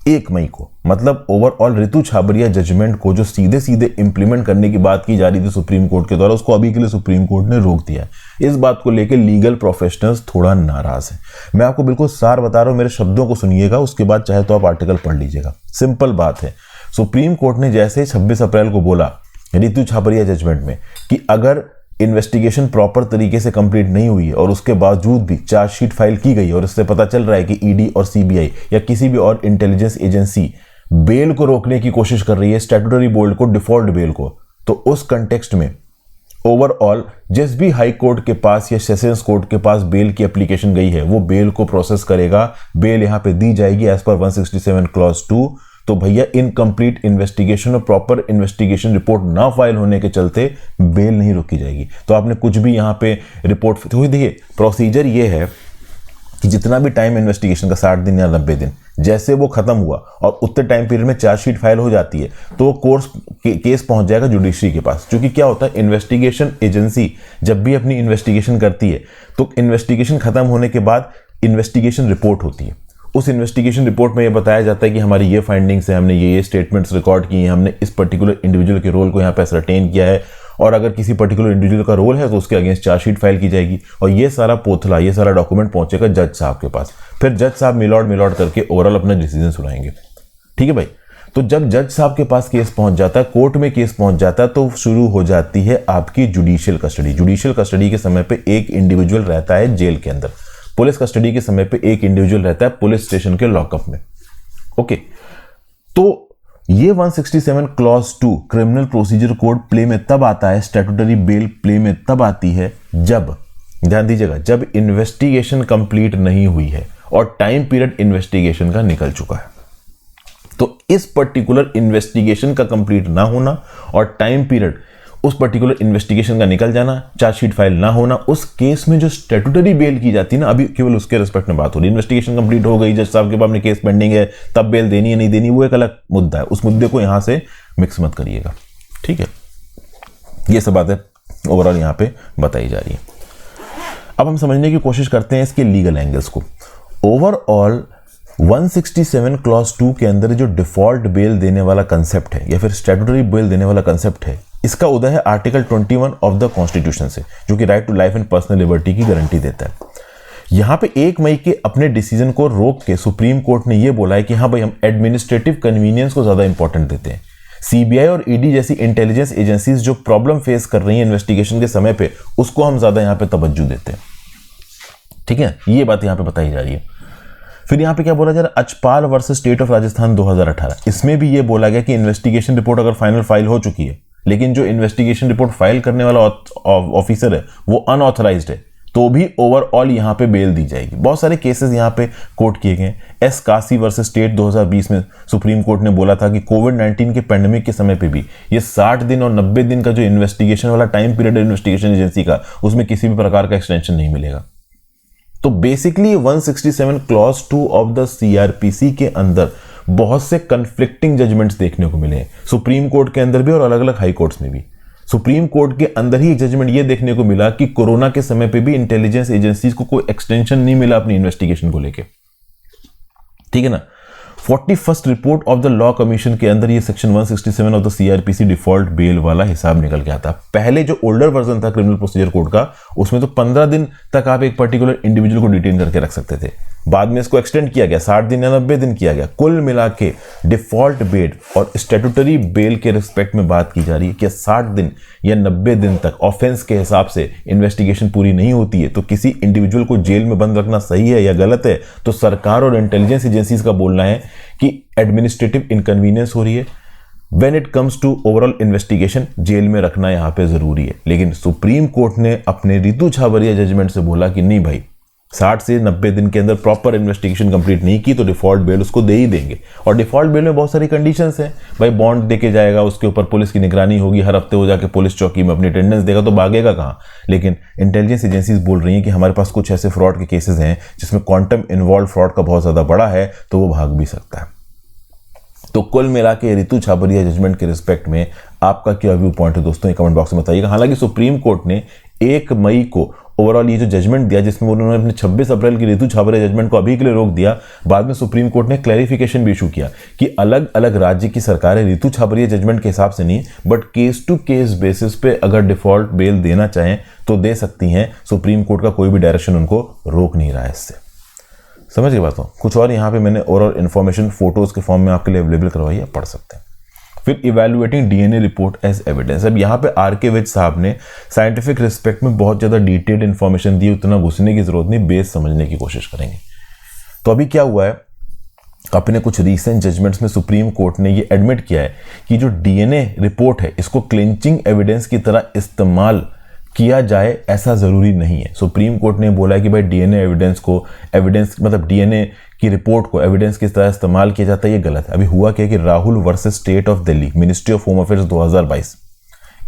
1 मई को। मतलब ओवरऑल रितु छाबरिया जजमेंट को जो सीधे सीधे इंप्लीमेंट करने की बात की जा रही थी सुप्रीम कोर्ट के द्वारा, उसको अभी के लिए सुप्रीम कोर्ट ने रोक दिया है। इस बात को लेकर लीगल प्रोफेशनल्स थोड़ा नाराज हैं। मैं आपको बिल्कुल सार बता रहा हूं, मेरे शब्दों को सुनिएगा, उसके बाद चाहे तो आप आर्टिकल पढ़ लीजिएगा। सिंपल बात है, सुप्रीम कोर्ट ने जैसे 26 अप्रैल को बोला रितु छाबरिया जजमेंट में कि अगर इन्वेस्टिगेशन प्रॉपर तरीके से कंप्लीट नहीं हुई है और उसके बावजूद भी चार्जशीट फाइल की गई और इससे पता चल रहा है कि ED और CBI या किसी भी और इंटेलिजेंस एजेंसी बेल को रोकने की कोशिश कर रही है, स्टैट्यूटरी बोर्ड को, डिफॉल्ट बेल को, तो उस कंटेक्स्ट में ओवरऑल जिस भी हाई कोर्ट के पास या सेशंस कोर्ट के पास बेल की एप्लीकेशन गई है वो बेल को प्रोसेस करेगा, बेल यहां पे दी जाएगी एज पर 167 क्लॉज 2। तो भैया इनकम्प्लीट इन्वेस्टिगेशन और प्रॉपर इन्वेस्टिगेशन रिपोर्ट ना फाइल होने के चलते बेल नहीं रोकी जाएगी। तो आपने कुछ भी यहां पे रिपोर्ट, तो देखिए प्रोसीजर ये है कि जितना भी टाइम इन्वेस्टिगेशन का 60 दिन या 90 दिन, जैसे वो खत्म हुआ और उतने टाइम पीरियड में चार्जशीट फाइल हो जाती है तो वो केस पहुंच जाएगा जुडिशरी के पास। क्योंकि क्या होता है, इन्वेस्टिगेशन एजेंसी जब भी अपनी इन्वेस्टिगेशन करती है तो इन्वेस्टिगेशन खत्म होने के बाद इन्वेस्टिगेशन रिपोर्ट होती है। उस इन्वेस्टिगेशन रिपोर्ट में ये बताया जाता है कि हमारी ये फाइंडिंग्स है, हमने ये स्टेटमेंट्स रिकॉर्ड किए हैं, हमने इस पर्टिकुलर इंडिविजुअल के रोल को यहाँ पे असरटेन किया है, और अगर किसी पर्टिकुलर इंडिविजुअल का रोल है तो उसके अगेंस्ट चार्जशीट फाइल की जाएगी, और ये सारा पोथला, ये सारा डॉक्यूमेंट पहुंचेगा जज साहब के पास। फिर जज साहब मिलॉर्ड करके ओवरऑल अपना डिसीजन सुनाएंगे। ठीक है भाई। तो जब जज साहब के पास केस पहुंच जाता है, कोर्ट में केस पहुंच जाता है, तो शुरू हो जाती है आपकी जुडिशियल कस्टडी। जुडिशियल कस्टडी के समय पे एक इंडिविजुअल रहता है जेल के अंदर, पुलिस कस्टडी के समय पे एक इंडिविजुअल रहता है पुलिस स्टेशन के लॉकअप में। ओके, तो ये 167 clause 2 criminal procedure code play में तब आता है, स्टैट्यूटरी बेल प्ले में तब आती है जब, ध्यान दीजिएगा, जब इन्वेस्टिगेशन कंप्लीट नहीं हुई है और टाइम पीरियड इन्वेस्टिगेशन का निकल चुका है। तो इस पर्टिकुलर इन्वेस्टिगेशन का कंप्लीट ना होना और टाइम पीरियड उस पर्टिकुलर इन्वेस्टिगेशन का निकल जाना, चार्जशीट फाइल ना होना, उस केस में जो स्टैट्यूटरी बेल की जाती है ना, अभी केवल उसके रिस्पेक्ट में बात हो रही है। इन्वेस्टिगेशन कंप्लीट हो गई, जज साहब के पास में केस पेंडिंग है, तब बेल देनी है नहीं देनी वो एक अलग मुद्दा है, उस मुद्दे को यहां से मिक्स मत करिएगा। ठीक है, ये सब बातें ओवरऑल यहां पे बताई जा रही है। अब हम समझने की कोशिश करते हैं इसके लीगल एंगल्स को। ओवरऑल 167 क्लॉज 2 के अंदर जो डिफॉल्ट बेल देने वाला कंसेप्ट है या फिर स्टैट्यूटरी बेल देने वाला कंसेप्ट है, इसका उदय है आर्टिकल 21 ऑफ द कॉन्स्टिट्यूशन से, जो कि right to life and personal liberty की गारंटी देता है। यहां पे 1 मई के अपने डिसीजन को रोक के सुप्रीम कोर्ट ने यह बोला है कि हाँ भाई, हम एडमिनिस्ट्रेटिव कन्वीनियंस को ज्यादा इंपॉर्टेंट देते हैं। सीबीआई और ईडी जैसी इंटेलिजेंस एजेंसीज जो प्रॉब्लम फेस कर रही है इन्वेस्टिगेशन के समय पे, उसको हम ज्यादा यहां पे तवज्जो देते हैं। ठीक है, ये बात यहां पे बताई जा रही है। फिर यहाँ पे क्या बोला जा रहा है, अचपाल वर्सेस स्टेट ऑफ राजस्थान 2018, इसमें भी ये बोला गया कि इन्वेस्टिगेशन रिपोर्ट अगर फाइनल फाइल हो चुकी है लेकिन जो इन्वेस्टिगेशन रिपोर्ट फाइल करने वाला ऑफिसर है वो अनऑथराइज्ड है, तो भी ओवरऑल यहाँ पे बेल दी जाएगी। बहुत सारे केसेस यहाँ पे कोर्ट किए गए। एस काशी वर्सेस स्टेट 2020 में सुप्रीम कोर्ट ने बोला था कि कोविड-19 के पैंडेमिक के समय पे भी ये 60 दिन और 90 दिन का जो इन्वेस्टिगेशन वाला टाइम पीरियड है इन्वेस्टिगेशन एजेंसी का, उसमें किसी भी प्रकार का एक्सटेंशन नहीं मिलेगा। तो basically 167 clause 2 of the CrPC के अंदर बहुत से कंफ्लिक्टिंग जजमेंट्स देखने को मिले हैं, सुप्रीम कोर्ट के अंदर भी और अलग अलग हाई कोर्ट्स में भी। सुप्रीम कोर्ट के अंदर ही जजमेंट ये देखने को मिला कि कोरोना के समय पे भी इंटेलिजेंस एजेंसीज को कोई एक्सटेंशन नहीं मिला अपनी इन्वेस्टिगेशन को लेके। ठीक है ना। 41st report of the law commission के अंदर ये section 167 of the CrPC default bail वाला हिसाब निकल के आता। पहले जो ओल्डर वर्जन था क्रिमिनल प्रोसीजर कोड का, उसमें तो 15 दिन तक आप एक पर्टिकुलर इंडिविजुअल को डिटेन करके रख सकते थे। बाद में इसको एक्सटेंड किया गया, 60 दिन या 90 दिन किया गया। कुल मिला के डिफॉल्ट बेल और स्टैट्यूटरी बेल के रिस्पेक्ट में बात की जा रही है कि 60 दिन या 90 दिन तक ऑफेंस के हिसाब से इन्वेस्टिगेशन पूरी नहीं होती है तो किसी इंडिविजुअल को जेल में बंद रखना सही है या गलत है, तो सरकार और इंटेलिजेंस एजेंसीज का बोलना है कि एडमिनिस्ट्रेटिव इनकन्वीनियंस हो रही है। When it comes to overall investigation, jail में रखना यहां पे जरूरी है। लेकिन सुप्रीम कोर्ट ने अपने रितु छाबरिया जजमेंट से बोला कि नहीं भाई, 60 से 90 दिन के अंदर प्रॉपर इन्वेस्टिगेशन कंप्लीट नहीं की तो डिफॉल्ट बेल उसको दे ही देंगे। और डिफॉल्ट बेल में बहुत सारी कंडीशंस हैं भाई, बॉन्ड देके जाएगा, उसके ऊपर पुलिस की निगरानी होगी, हर हफ्ते वो जाके पुलिस चौकी में अपनी अटेंडेंस देगा, तो भागेगा कहाँ। लेकिन इंटेलिजेंस एजेंसीज बोल रही हैं कि हमारे पास कुछ ऐसे फ्रॉड के केसेस हैं जिसमें क्वांटम इन्वॉल्व फ्रॉड का बहुत ज्यादा बड़ा है, तो वो भाग भी सकता है। तो कुल मिला के रितु छाबरिया जजमेंट के रिस्पेक्ट में आपका क्या व्यू पॉइंट है दोस्तों, ये कमेंट बॉक्स में बताइएगा। हालांकि सुप्रीम कोर्ट ने 1 मई को ओवरऑल ये जो जजमेंट दिया, जिसमें उन्होंने अपने 26 अप्रैल की रितु छाबरिया जजमेंट को अभी के लिए रोक दिया, बाद में सुप्रीम कोर्ट ने क्लैरिफिकेशन भी इशू किया कि अलग अलग राज्य की सरकारें रितु छाबरिया जजमेंट के हिसाब से नहीं but case to case basis पे अगर डिफॉल्ट बेल देना चाहें तो दे सकती हैं। सुप्रीम कोर्ट का कोई भी डायरेक्शन उनको रोक नहीं रहा है इससे। समझ गए बात हो। कुछ और यहाँ पे मैंने ओवरऑल इन्फॉर्मेशन फोटोज के फॉर्म में आपके लिए अवेलेबल करवाई है, पढ़ सकते हैं। फिर evaluating DNA report as evidence. अब यहाँ पे आर.के. विज साहब ने साइंटिफिक रिस्पेक्ट में बहुत ज़्यादा डिटेल्ड इन्फॉर्मेशन दी, उतना घुसने की जरूरत नहीं, बेस समझने की कोशिश करेंगे। तो अभी क्या हुआ है, अपने कुछ रीसेंट जजमेंट्स में सुप्रीम कोर्ट ने ये एडमिट किया है कि जो डीएनए रिपोर्ट है इसको क्लिंचिंग एविडेंस की तरह इस्तेमाल किया जाए ऐसा जरूरी नहीं है। सुप्रीम कोर्ट ने बोला है कि भाई डीएनए एविडेंस मतलब डीएनए की रिपोर्ट को एविडेंस की तरह इस्तेमाल किया जाता है, ये गलत है। अभी हुआ क्या कि Rahul versus state of Delhi, ministry of home affairs 2022,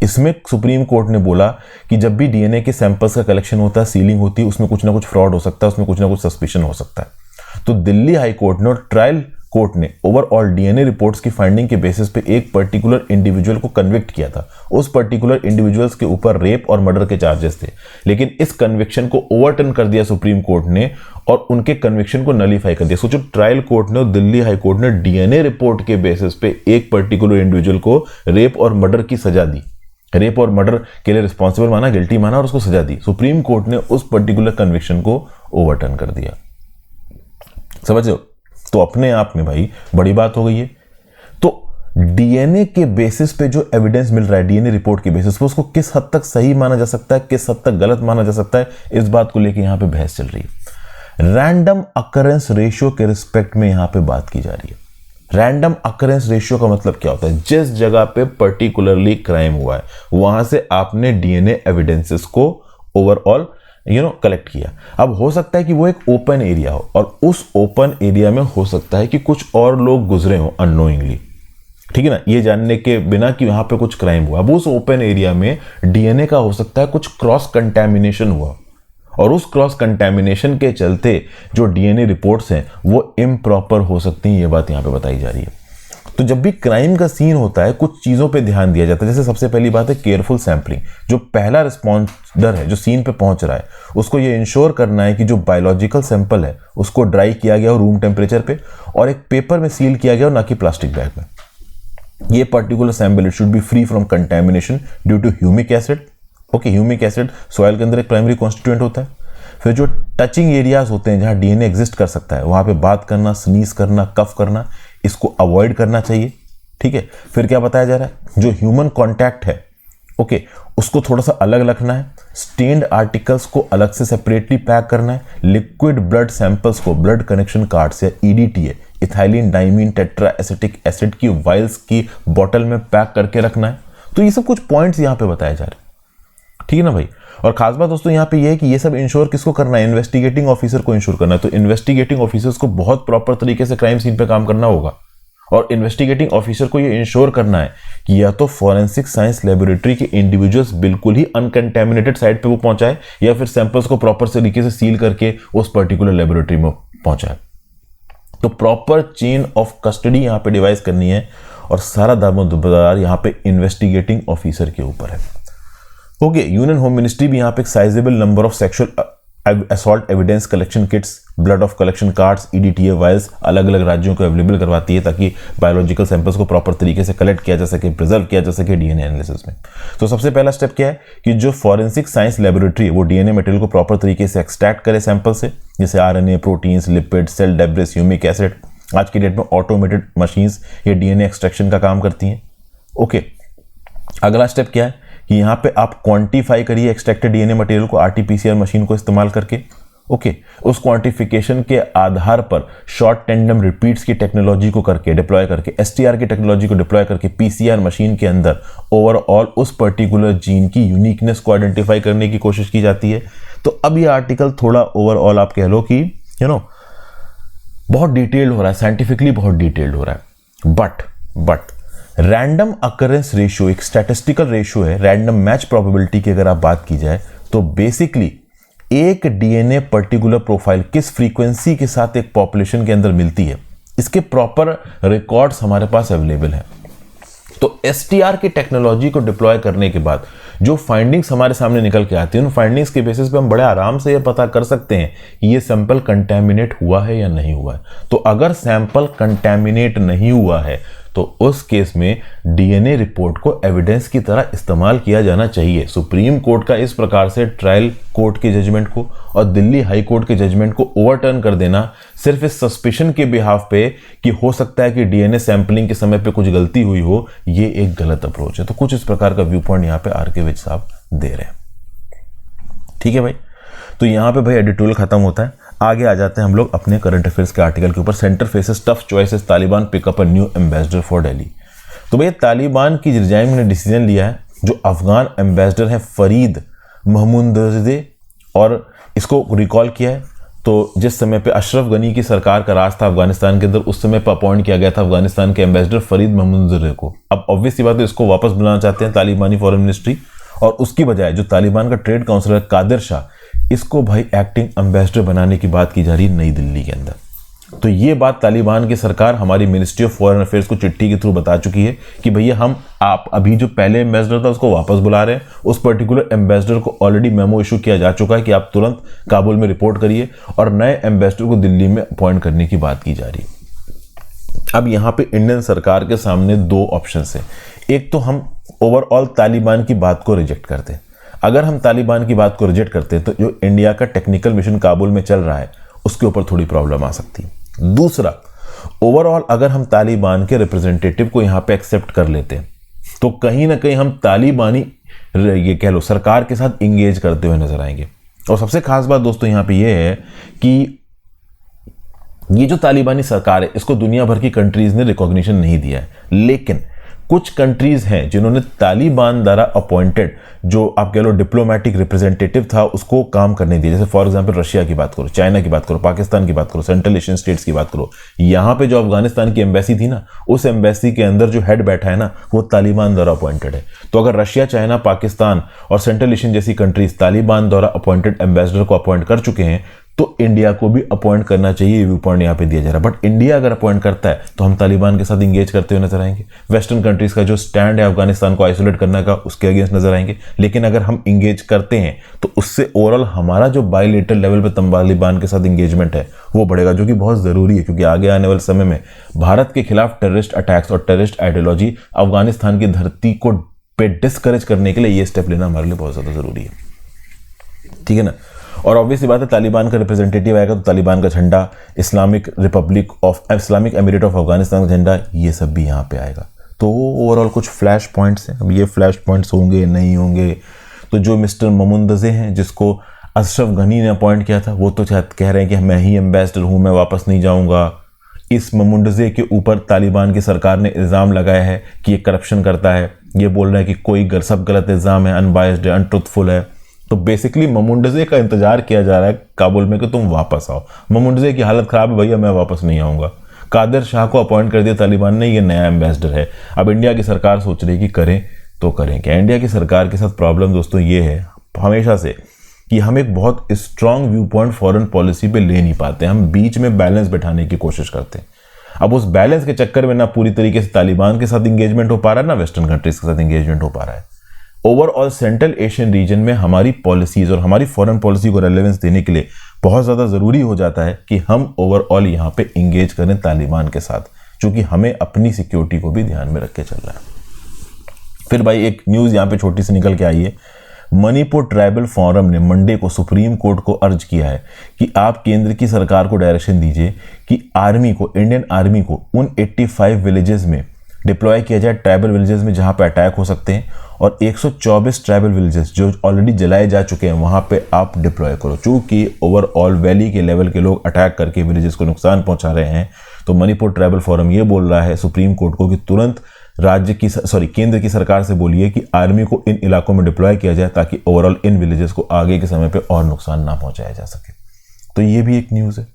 इसमें सुप्रीम कोर्ट ने बोला कि जब भी डीएनए के सैंपल्स का कलेक्शन होता है, सीलिंग होती है, उसमें कुछ ना कुछ फ्रॉड हो सकता है, उसमें कुछ ना कुछ सस्पिशन हो सकता है। तो दिल्ली हाई कोर्ट ने और ट्रायल कोर्ट ने ओवरऑल डीएनए रिपोर्ट्स की फाइंडिंग के बेसिस पे एक पर्टिकुलर इंडिविजुअल को कन्विक्ट किया था। उस पर्टिकुलर इंडिविजुअल्स के ऊपर रेप और मर्डर के चार्जेस थे, लेकिन इस कन्विक्शन को ओवरटर्न कर दिया सुप्रीम कोर्ट ने और उनके कन्विक्शन को नलीफाई कर दिया। सोचो, ट्रायल कोर्ट ने और दिल्ली हाई कोर्ट ने डीएनए रिपोर्ट के बेसिस पे एक पर्टिकुलर इंडिविजुअल को रेप और मर्डर की सजा दी, रेप और मर्डर के लिए रिस्पॉन्सिबल माना, गिल्टी माना और उसको सजा दी। सुप्रीम कोर्ट ने उस पर्टिकुलर कन्विक्शन को ओवरटर्न कर दिया। समझ लो, तो अपने आप में भाई बड़ी बात हो गई है। तो डीएनए के बेसिस पे जो एविडेंस मिल रहा है, डीएनए रिपोर्ट के बेसिस पे, उसको किस हद तक सही माना जा सकता है, किस हद तक गलत माना जा सकता है, इस बात को लेकर यहां पे बहस चल रही है। रैंडम अकरेंस रेशियो के रिस्पेक्ट में यहां पे बात की जा रही है। रैंडम अकरेंस रेशियो का मतलब क्या होता है? जिस जगह पे पर्टिकुलरली क्राइम हुआ है वहां से आपने डीएनए एविडेंसेस को ओवरऑल कलेक्ट किया। अब हो सकता है कि वो एक ओपन एरिया हो और उस ओपन एरिया में हो सकता है कि कुछ और लोग गुजरे हो अननोइंगली, ठीक है ना, ये जानने के बिना कि वहां पे कुछ क्राइम हुआ। अब उस ओपन एरिया में डीएनए का हो सकता है कुछ क्रॉस कंटैमिनेशन हुआ और उस क्रॉस कंटैमिनेशन के चलते जो डीएनए रिपोर्ट्स हैं वो इम्प्रॉपर हो सकती हैं, ये बात यहां पे बताई जा रही है। तो जब भी क्राइम का सीन होता है कुछ चीजों पे ध्यान दिया जाता है। जैसे सबसे पहली बात है केयरफुल सैंपलिंग। जो पहला रिस्पॉन्डर है जो सीन पे पहुंच रहा है उसको ये इंश्योर करना है कि जो बायोलॉजिकल सैंपल है उसको ड्राई किया गया हो रूम टेम्परेचर पे और एक पेपर में सील किया गया हो, ना कि प्लास्टिक बैग में। ये particular sample it should be free from contamination due to humic acid. Okay, humic acid soil के अंदर एक प्राइमरी कॉन्स्टिट्यूएंट होता है। फिर जो टचिंग एरियाज होते हैं जहां डीएनए एग्जिस्ट कर सकता है वहां पे बात करना, स्नीज करना, कफ करना, इसको अवॉइड करना चाहिए, ठीक है। फिर क्या बताया जा रहा है? जो ह्यूमन कांटेक्ट है, ओके, उसको थोड़ा सा अलग रखना है। स्टेन्ड आर्टिकल्स को अलग से सेपरेटली पैक करना है। लिक्विड ब्लड सैंपल्स को ब्लड कनेक्शन कार्ड्स या EDTA, ethylene diamine tetra acetic acid की वाइल्स की बोतल में पैक करके रखना है। तो ये सब कुछ पॉइंट्स यहां पे बताए जा रहे हैं, ठीक है ना भाई। और खास बात दोस्तों यहाँ पे ये है कि ये सब इंश्योर किसको करना है? इन्वेस्टिगेटिंग ऑफिसर को इंश्योर करना है। तो इन्वेस्टिगेटिंग ऑफिसर्स को बहुत प्रॉपर तरीके से क्राइम सीन पे काम करना होगा और इन्वेस्टिगेटिंग ऑफिसर को ये इंश्योर करना है कि या तो फॉरेंसिक साइंस लेबोरेटरी के इंडिविजुअल्स बिल्कुल ही अनकंटैमिनेटेड साइट पे वो पहुंचाए या फिर सैंपल्स को प्रॉपर तरीके से सील करके उस पर्टिकुलर लेबोरेटरी में पहुंचाए। तो प्रॉपर चेन ऑफ कस्टडी यहाँ पे डिवाइस करनी है और सारा दारोमदार यहाँ पे इन्वेस्टिगेटिंग ऑफिसर के ऊपर है। ओके, यूनियन होम मिनिस्ट्री भी यहाँ पे एक sizeable number of sexual assault evidence collection kits, blood of collection cards, EDTA vials अलग अलग राज्यों को अवेलेबल करवाती है ताकि बायोलॉजिकल सैंपल्स को प्रॉपर तरीके से कलेक्ट किया जा सके, प्रिजर्व किया जा सके डीएनए एनालिसिस में। तो सबसे पहला स्टेप क्या है कि जो फॉरेंसिक साइंस लेबोरेटरी वो डीएनए मटेरियल को प्रॉपर तरीके से एक्सट्रैक्ट करे सैंपल से, जैसे RNA, proteins, lipid, cell debris, humic acid. आज की डेट में ऑटोमेटेड मशीन्स ये डीएनए एक्सट्रैक्शन का काम करती हैं। ओके, अगला स्टेप क्या है कि यहाँ पे आप क्वांटिफाई करिए एक्सट्रैक्टेड डीएनए मटेरियल को आरटीपीसीआर मशीन को इस्तेमाल करके। ओके, उस क्वांटिफिकेशन के आधार पर शॉर्ट टेंडम रिपीट्स की टेक्नोलॉजी को करके डिप्लॉय करके, एसटीआर की टेक्नोलॉजी को डिप्लॉय करके पीसीआर मशीन के अंदर ओवरऑल उस पर्टिकुलर जीन की यूनिकनेस को आइडेंटिफाई करने की कोशिश की जाती है। तो अब ये आर्टिकल थोड़ा ओवरऑल आप कह लो कि बहुत डिटेल्ड हो रहा है, साइंटिफिकली बहुत डिटेल्ड हो रहा है। बट रैंडम अकरेंस रेशियो एक स्टैटिस्टिकल रेशियो है। रैंडम मैच प्रोबेबिलिटी की अगर आप बात की जाए तो बेसिकली एक डीएनए पर्टिकुलर प्रोफाइल किस फ्रीक्वेंसी के साथ एक पॉपुलेशन के अंदर मिलती है, इसके प्रॉपर रिकॉर्ड्स हमारे पास अवेलेबल हैं। तो एसटीआर की टेक्नोलॉजी को डिप्लॉय करने के बाद जो फाइंडिंग्स हमारे सामने निकल के आती हैं, उन फाइंडिंग्स के बेसिस पे हम बड़े आराम से ये पता कर सकते हैं कि ये सैंपल कंटैमिनेट हुआ है या नहीं हुआ है। तो अगर सैंपल कंटैमिनेट नहीं हुआ है तो उस केस में डीएनए रिपोर्ट को एविडेंस की तरह इस्तेमाल किया जाना चाहिए। सुप्रीम कोर्ट का इस प्रकार से ट्रायल कोर्ट के जजमेंट को और दिल्ली हाई कोर्ट के जजमेंट को ओवरटर्न कर देना सिर्फ इस सस्पिशन के बिहाफ पे कि हो सकता है कि डीएनए सैंपलिंग के समय पे कुछ गलती हुई हो, ये एक गलत अप्रोच है। तो कुछ इस प्रकार का व्यू पॉइंट यहाँ पे आर.के. विज साहब दे रहे हैं। ठीक है भाई, तो यहाँ पे भाई एडिटोरियल खत्म होता है। आगे आ जाते हैं हम लोग अपने करंट अफेयर्स के आर्टिकल के ऊपर। Centre faces tough choices, Taliban pick up a new ambassador for Delhi. तो भैया तालिबान की रिजाइम ने डिसीजन लिया है, जो अफगान एम्बेसडर है फरीद महमूदज़दे, और इसको रिकॉल किया है। तो जिस समय पे अशरफ गनी की सरकार का राज था अफगानिस्तान के अंदर, उस समय पर अपॉइंट किया गया था अफगानिस्तान के एम्बेसडर फरीद महमूदज़दे को। अब ऑब्वियस सी बात है, इसको वापस बुलाना चाहते हैं तालिबानी फॉरेन मिनिस्ट्री, और उसकी बजाय जो तालिबान का ट्रेड काउंसलर कादिर शाह, इसको भाई एक्टिंग एम्बेसडर बनाने की बात की जा रही है नई दिल्ली के अंदर। तो ये बात तालिबान की सरकार हमारी मिनिस्ट्री ऑफ फॉरेन अफेयर्स को चिट्ठी के थ्रू बता चुकी है कि भैया हम आप अभी जो पहले एम्बेसडर था उसको वापस बुला रहे हैं। उस पर्टिकुलर एम्बेसडर को ऑलरेडी मेमो इशू किया जा चुका है कि आप तुरंत काबुल में रिपोर्ट करिए, और नए एम्बेसडर को दिल्ली में अपॉइंट करने की बात की जा रही है। अब यहाँ पे इंडियन सरकार के सामने दो ऑप्शन है। एक तो हम ओवरऑल तालिबान की बात को रिजेक्ट करते हैं। अगर हम तालिबान की बात को रिजेक्ट करते हैं तो जो इंडिया का टेक्निकल मिशन काबुल में चल रहा है उसके ऊपर थोड़ी प्रॉब्लम आ सकती है। दूसरा, ओवरऑल अगर हम तालिबान के रिप्रेजेंटेटिव को यहाँ पे एक्सेप्ट कर लेते हैं तो कहीं ना कहीं हम तालिबानी ये कह लो सरकार के साथ इंगेज करते हुए नजर आएंगे। और सबसे खास बात दोस्तों यहाँ पे ये है कि ये जो तालिबानी सरकार है इसको दुनिया भर की कंट्रीज ने रिकॉग्निशन नहीं दिया है, लेकिन कुछ कंट्रीज हैं जिन्होंने तालिबान द्वारा अपॉइंटेड जो आप कह लो डिप्लोमेटिक रिप्रेजेंटेटिव था उसको काम करने दिया। जैसे फॉर एग्जांपल रशिया की बात करो, चाइना की बात करो, पाकिस्तान की बात करो, सेंट्रल एशियन स्टेट्स की बात करो। यहाँ पे जो अफगानिस्तान की एम्बेसी थी ना, उस एम्बेसी के अंदर जो हेड बैठा है ना वो तालिबान द्वारा अपॉइंटेड है। तो अगर रशिया, चाइना, पाकिस्तान और सेंट्रल एशियन जैसी कंट्रीज तालिबान द्वारा अपॉइंटेड एम्बेसडर को अपॉइंट कर चुके हैं तो इंडिया को भी अपॉइंट करना चाहिए, व्यू पॉइंट यहाँ पे दिया जा रहा है। बट इंडिया अगर अपॉइंट करता है तो हम तालिबान के साथ इंगेज करते हुए नजर आएंगे। वेस्टर्न कंट्रीज का जो स्टैंड है अफगानिस्तान को आइसोलेट करने का, उसके अगेंस्ट नजर आएंगे। लेकिन अगर हम इंगेज करते हैं तो उससे ओवरऑल हमारा जो बायलेटरल लेवल पे तालिबान के साथ इंगेजमेंट है वो बढ़ेगा, जो कि बहुत जरूरी है, क्योंकि आगे आने वाले समय में भारत के खिलाफ टेररिस्ट अटैक्स और टेररिस्ट आइडियोलॉजी अफगानिस्तान की धरती को पे डिस्करेज करने के लिए ये स्टेप लेना हमारे लिए बहुत ज्यादा जरूरी है। ठीक है ना। और ऑब्वियसली बात है तालिबान का रिप्रेजेंटेटिव आएगा तो तालिबान का झंडा, इस्लामिक एमिरेट ऑफ अफगानिस्तान का झंडा, ये सब भी यहाँ पे आएगा। तो ओवरऑल कुछ फ्लैश पॉइंट्स हैं। अब ये फ्लैश पॉइंट्स होंगे नहीं होंगे, तो जो मिस्टर महमूदज़दे हैं जिसको अशरफ गनी ने अपॉइंट किया था वो तो कह रहे हैं कि मैं ही एम्बेसडर हूँ, मैं वापस नहीं जाऊँगा। इस महमूदज़दे के ऊपर तालिबान की सरकार ने इल्ज़ाम लगाया है कि ये करप्शन करता है। ये बोल रहे हैं कि कोई सब गलत इल्ज़ाम है, अनबायस्ड है, अनट्रुथफुल है। तो बेसिकली महमूदज़दे का इंतजार किया जा रहा है काबुल में कि तुम वापस आओ। महमूदज़दे की हालत खराब है, भैया मैं वापस नहीं आऊँगा। कादिर शाह को अपॉइंट कर दिया तालिबान ने, ये नया एम्बेसडर है। अब इंडिया की सरकार सोच रही कि करें तो करें क्या। इंडिया की सरकार के साथ प्रॉब्लम दोस्तों ये है हमेशा से कि हम एक बहुत strong view point foreign policy पे ले नहीं पाते, हम बीच में बैलेंस बैठाने की कोशिश करते हैं। अब उस बैलेंस के चक्कर में ना पूरी तरीके से तालिबान के साथ इंगेजमेंट हो पा रहा है, ना वेस्टर्न कंट्रीज के साथ इंगेजमेंट हो पा रहा है। ओवरऑल सेंट्रल एशियन रीजन में हमारी पॉलिसीज और हमारी फॉरेन पॉलिसी को रेलेवेंस देने के लिए बहुत ज़्यादा ज़रूरी हो जाता है कि हम ओवरऑल यहाँ पे इंगेज करें तालिबान के साथ, क्योंकि हमें अपनी सिक्योरिटी को भी ध्यान में रख के चल रहा है। फिर भाई एक न्यूज़ यहाँ पे छोटी सी निकल के आई है। मणिपुर ट्राइबल फोरम ने मंडे को सुप्रीम कोर्ट को अर्ज किया है कि आप केंद्र की सरकार को डायरेक्शन दीजिए कि आर्मी को, इंडियन आर्मी को उन 85 विलेजेस में डिप्लॉय किया जाए, ट्राइबल विलेजेस में जहां पे अटैक हो सकते हैं, और 124 ट्राइबल विलेजेस जो ऑलरेडी जलाए जा चुके हैं वहां पे आप डिप्लॉय करो। चूंकि ओवरऑल वैली के लेवल के लोग अटैक करके विलेजेस को नुकसान पहुंचा रहे हैं, तो मणिपुर ट्राइबल फोरम ये बोल रहा है सुप्रीम कोर्ट को कि तुरंत केंद्र की सरकार से बोलिए कि आर्मी को इन इलाकों में डिप्लॉय किया जाए ताकि ओवरऑल इन विलेजेस को आगे के समय पे और नुकसान ना पहुंचाया जा सके। तो ये भी एक न्यूज़ है।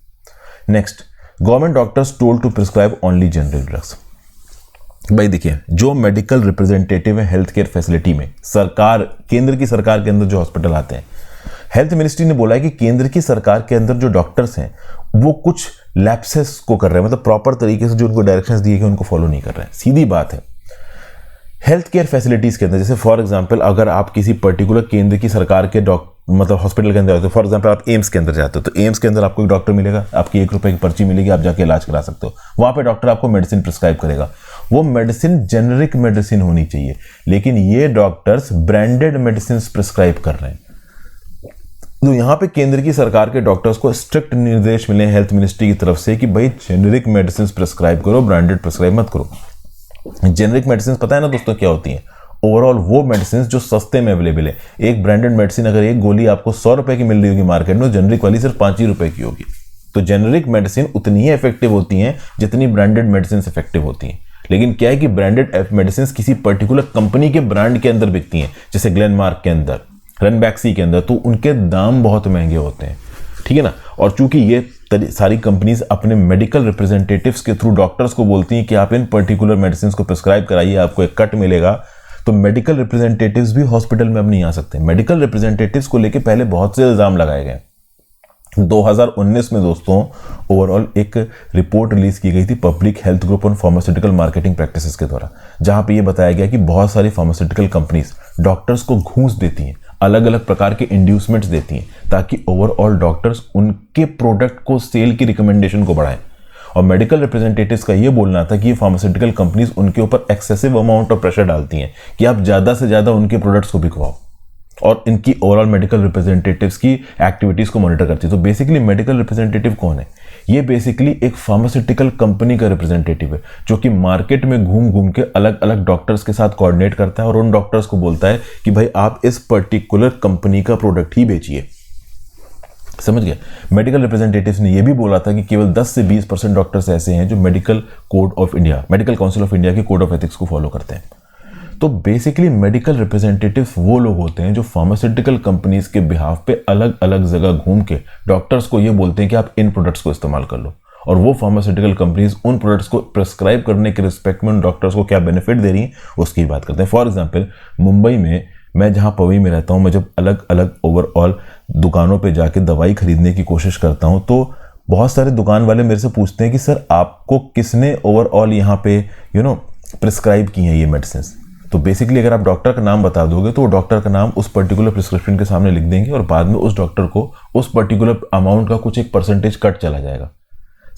Next, government doctors told to prescribe only generic drugs. भाई देखिए, जो मेडिकल रिप्रेजेंटेटिव है हेल्थ केयर फैसिलिटी में, केंद्र की सरकार के अंदर जो हॉस्पिटल आते हैं, हेल्थ मिनिस्ट्री ने बोला है कि केंद्र की सरकार के अंदर जो डॉक्टर्स हैं वो कुछ लैप्सेस को कर रहे हैं, मतलब प्रॉपर तरीके से जो उनको डायरेक्शंस दिए गए उनको फॉलो नहीं कर रहे हैं। सीधी बात है, हेल्थ केयर फैसिलिटीज के अंदर, जैसे फॉर एग्जांपल अगर आप किसी पर्टिकुलर केंद्र की सरकार के मतलब हॉस्पिटल के अंदर जाते हो, फॉर एग्जांपल आप एम्स के अंदर जाते हो, तो एम्स के अंदर आपको एक डॉक्टर मिलेगा, आपकी 1 रुपए की पर्ची मिलेगी, आप जाके इलाज करा सकते हो। वहां पे डॉक्टर आपको मेडिसिन प्रिस्क्राइब करेगा, वो मेडिसिन जेनरिक मेडिसिन होनी चाहिए, लेकिन ये डॉक्टर्स ब्रांडेड मेडिसिन प्रिस्क्राइब कर रहे हैं। तो यहाँ पे केंद्र की सरकार के डॉक्टर्स को स्ट्रिक्ट निर्देश मिले हेल्थ मिनिस्ट्री की तरफ से कि भाई जेनरिक मेडिसिन प्रिस्क्राइब करो, ब्रांडेड प्रिस्क्राइब मत करो। जेनरिक मेडिसिन पता है ना दोस्तों क्या होती हैं? ओवरऑल वो मेडिसिन जो सस्ते में अवेलेबल है। एक ब्रांडेड मेडिसिन अगर एक गोली आपको 100 रुपए की मिल रही होगी मार्केट में, जेनरिक वाली सिर्फ 5 ही रुपए की होगी। तो जेनरिक मेडिसिन उतनी ही इफेक्टिव होती हैं जितनी ब्रांडेड मेडिसिन इफेक्टिव होती हैं। लेकिन क्या है कि ब्रांडेड मेडिसिन किसी पर्टिकुलर कंपनी के ब्रांड के अंदर बिकती हैं, जैसे ग्लेनमार्क के अंदर, रनबैक्सी के अंदर, तो उनके दाम बहुत महंगे होते हैं, ठीक है ना। और चूंकि ये सारी कंपनीज अपने मेडिकल रिप्रेजेंटेटिव्स के थ्रू डॉक्टर्स को बोलती हैं कि आप इन पर्टिकुलर मेडिसिन को प्रिस्क्राइब कराइए, आपको एक कट मिलेगा, तो मेडिकल रिप्रेजेंटेटिव्स भी हॉस्पिटल में अब नहीं आ सकते। मेडिकल रिप्रेजेंटेटिव्स को लेकर पहले बहुत से इल्जाम लगाए गए। 2019 में दोस्तों ओवरऑल एक रिपोर्ट रिलीज की गई थी public health group on pharmaceutical marketing practices के द्वारा, जहां पे ये बताया गया कि बहुत सारी फार्मास्यूटिकल कंपनीज डॉक्टर्स को घूस देती हैं, अलग अलग प्रकार के इंड्यूसमेंट्स देती हैं, ताकि ओवरऑल डॉक्टर्स उनके प्रोडक्ट को सेल की रिकमेंडेशन को बढ़ाएं। और मेडिकल रिप्रेजेंटेटिव्स का ये बोलना था कि ये फार्मास्यूटिकल कंपनीज उनके ऊपर एक्सेसिव अमाउंट ऑफ प्रेशर डालती हैं कि आप ज़्यादा से ज़्यादा उनके प्रोडक्ट्स को बिकवाओ, और इनकी ओवरऑल मेडिकल रिप्रेजेंटेटिव्स की एक्टिविटीज़ को मॉनिटर करती है। तो बेसिकली मेडिकल रिप्रेजेंटेटिव कौन है? ये बेसिकली एक फार्मास्यूटिकल कंपनी का रिप्रेजेंटेटिव है, जो कि मार्केट में घूम घूम के अलग अलग डॉक्टर्स के साथ कोऑर्डिनेट करता है और उन डॉक्टर्स को बोलता है कि भाई आप इस पर्टिकुलर कंपनी का प्रोडक्ट ही बेचिए। समझ गया? मेडिकल रिप्रेजेंटेटिव्स ने यह भी बोला था कि केवल 10 से 20% डॉक्टर्स ऐसे हैं जो medical code of India, medical council of India के कोड ऑफ एथिक्स को फॉलो करते हैं। तो बेसिकली मेडिकल रिप्रेजेंटेटिव्स वो लोग होते हैं जो फार्मास्यूटिकल कंपनीज के बिहाफ पे अलग अलग जगह घूम के डॉक्टर्स को ये बोलते हैं कि आप इन प्रोडक्ट्स को इस्तेमाल कर लो, और वो फार्मास्यूटिकल कंपनीज उन प्रोडक्ट्स को प्रिस्क्राइब करने के रिस्पेक्ट में उन डॉक्टर्स को क्या बेनिफिट दे रही हैं उसकी बात करते हैं। फॉर एग्जाम्पल, मुंबई में, मैं जहाँ पवी में रहता हूँ, मैं जब अलग अलग ओवरऑल दुकानों पे जाके दवाई खरीदने की कोशिश करता हूँ, तो बहुत सारे दुकान वाले मेरे से पूछते हैं कि सर आपको किसने ओवरऑल यहाँ पे प्रिस्क्राइब की हैं ये मेडिसिन। तो बेसिकली अगर आप डॉक्टर का नाम बता दोगे तो वो डॉक्टर का नाम उस पर्टिकुलर प्रिस्क्रिप्शन के सामने लिख देंगे, और बाद में उस डॉक्टर को उस पर्टिकुलर अमाउंट का कुछ एक परसेंटेज कट चला जाएगा।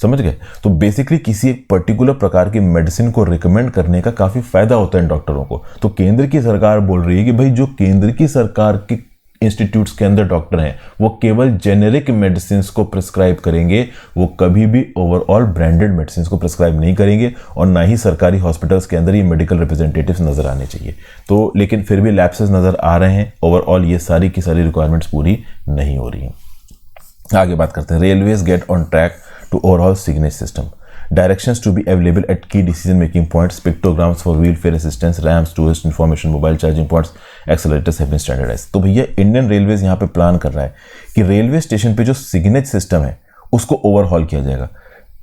समझ गए? तो बेसिकली किसी एक पर्टिकुलर प्रकार की मेडिसिन को रिकमेंड करने का काफी फायदा होता है डॉक्टरों को। तो केंद्र की सरकार बोल रही है कि भाई जो केंद्र की सरकार के इंस्टीट्यूट्स के अंदर डॉक्टर हैं वो केवल जेनेरिक मेडिसिन को प्रिस्क्राइब करेंगे, वो कभी भी ओवरऑल ब्रांडेड मेडिसिन को प्रिस्क्राइब नहीं करेंगे, और ना ही सरकारी हॉस्पिटल्स के अंदर ये मेडिकल रिप्रेजेंटेटिव्स नजर आने चाहिए। तो लेकिन फिर भी लैप्सेस नजर आ रहे हैं, ओवरऑल ये सारी की सारी रिक्वायरमेंट्स पूरी नहीं हो रही हैं। आगे बात करते हैं, railways get on track to overall signage system. Directions to be available at key decision making points, pictograms for wheelchair assistance, ramps, tourist information, mobile charging points, accelerators have been standardized. तो भैया Indian railways यहाँ पे plan कर रहा है कि railway station पे जो सिग्नेज सिस्टम है उसको ओवरहॉल किया जाएगा,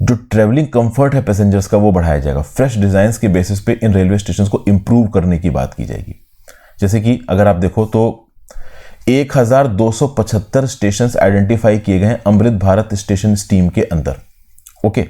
जो ट्रेवलिंग कंफर्ट है पैसेंजर्स का वो बढ़ाया जाएगा, फ्रेश डिजाइन के बेसिस पे इन रेलवे स्टेशन को इंप्रूव करने की बात की जाएगी। जैसे कि अगर आप देखो तो 1275 स्टेशंस आइडेंटिफाई किए गए हैं अमृत भारत स्टेशन स्कीम के अंदर। ओके,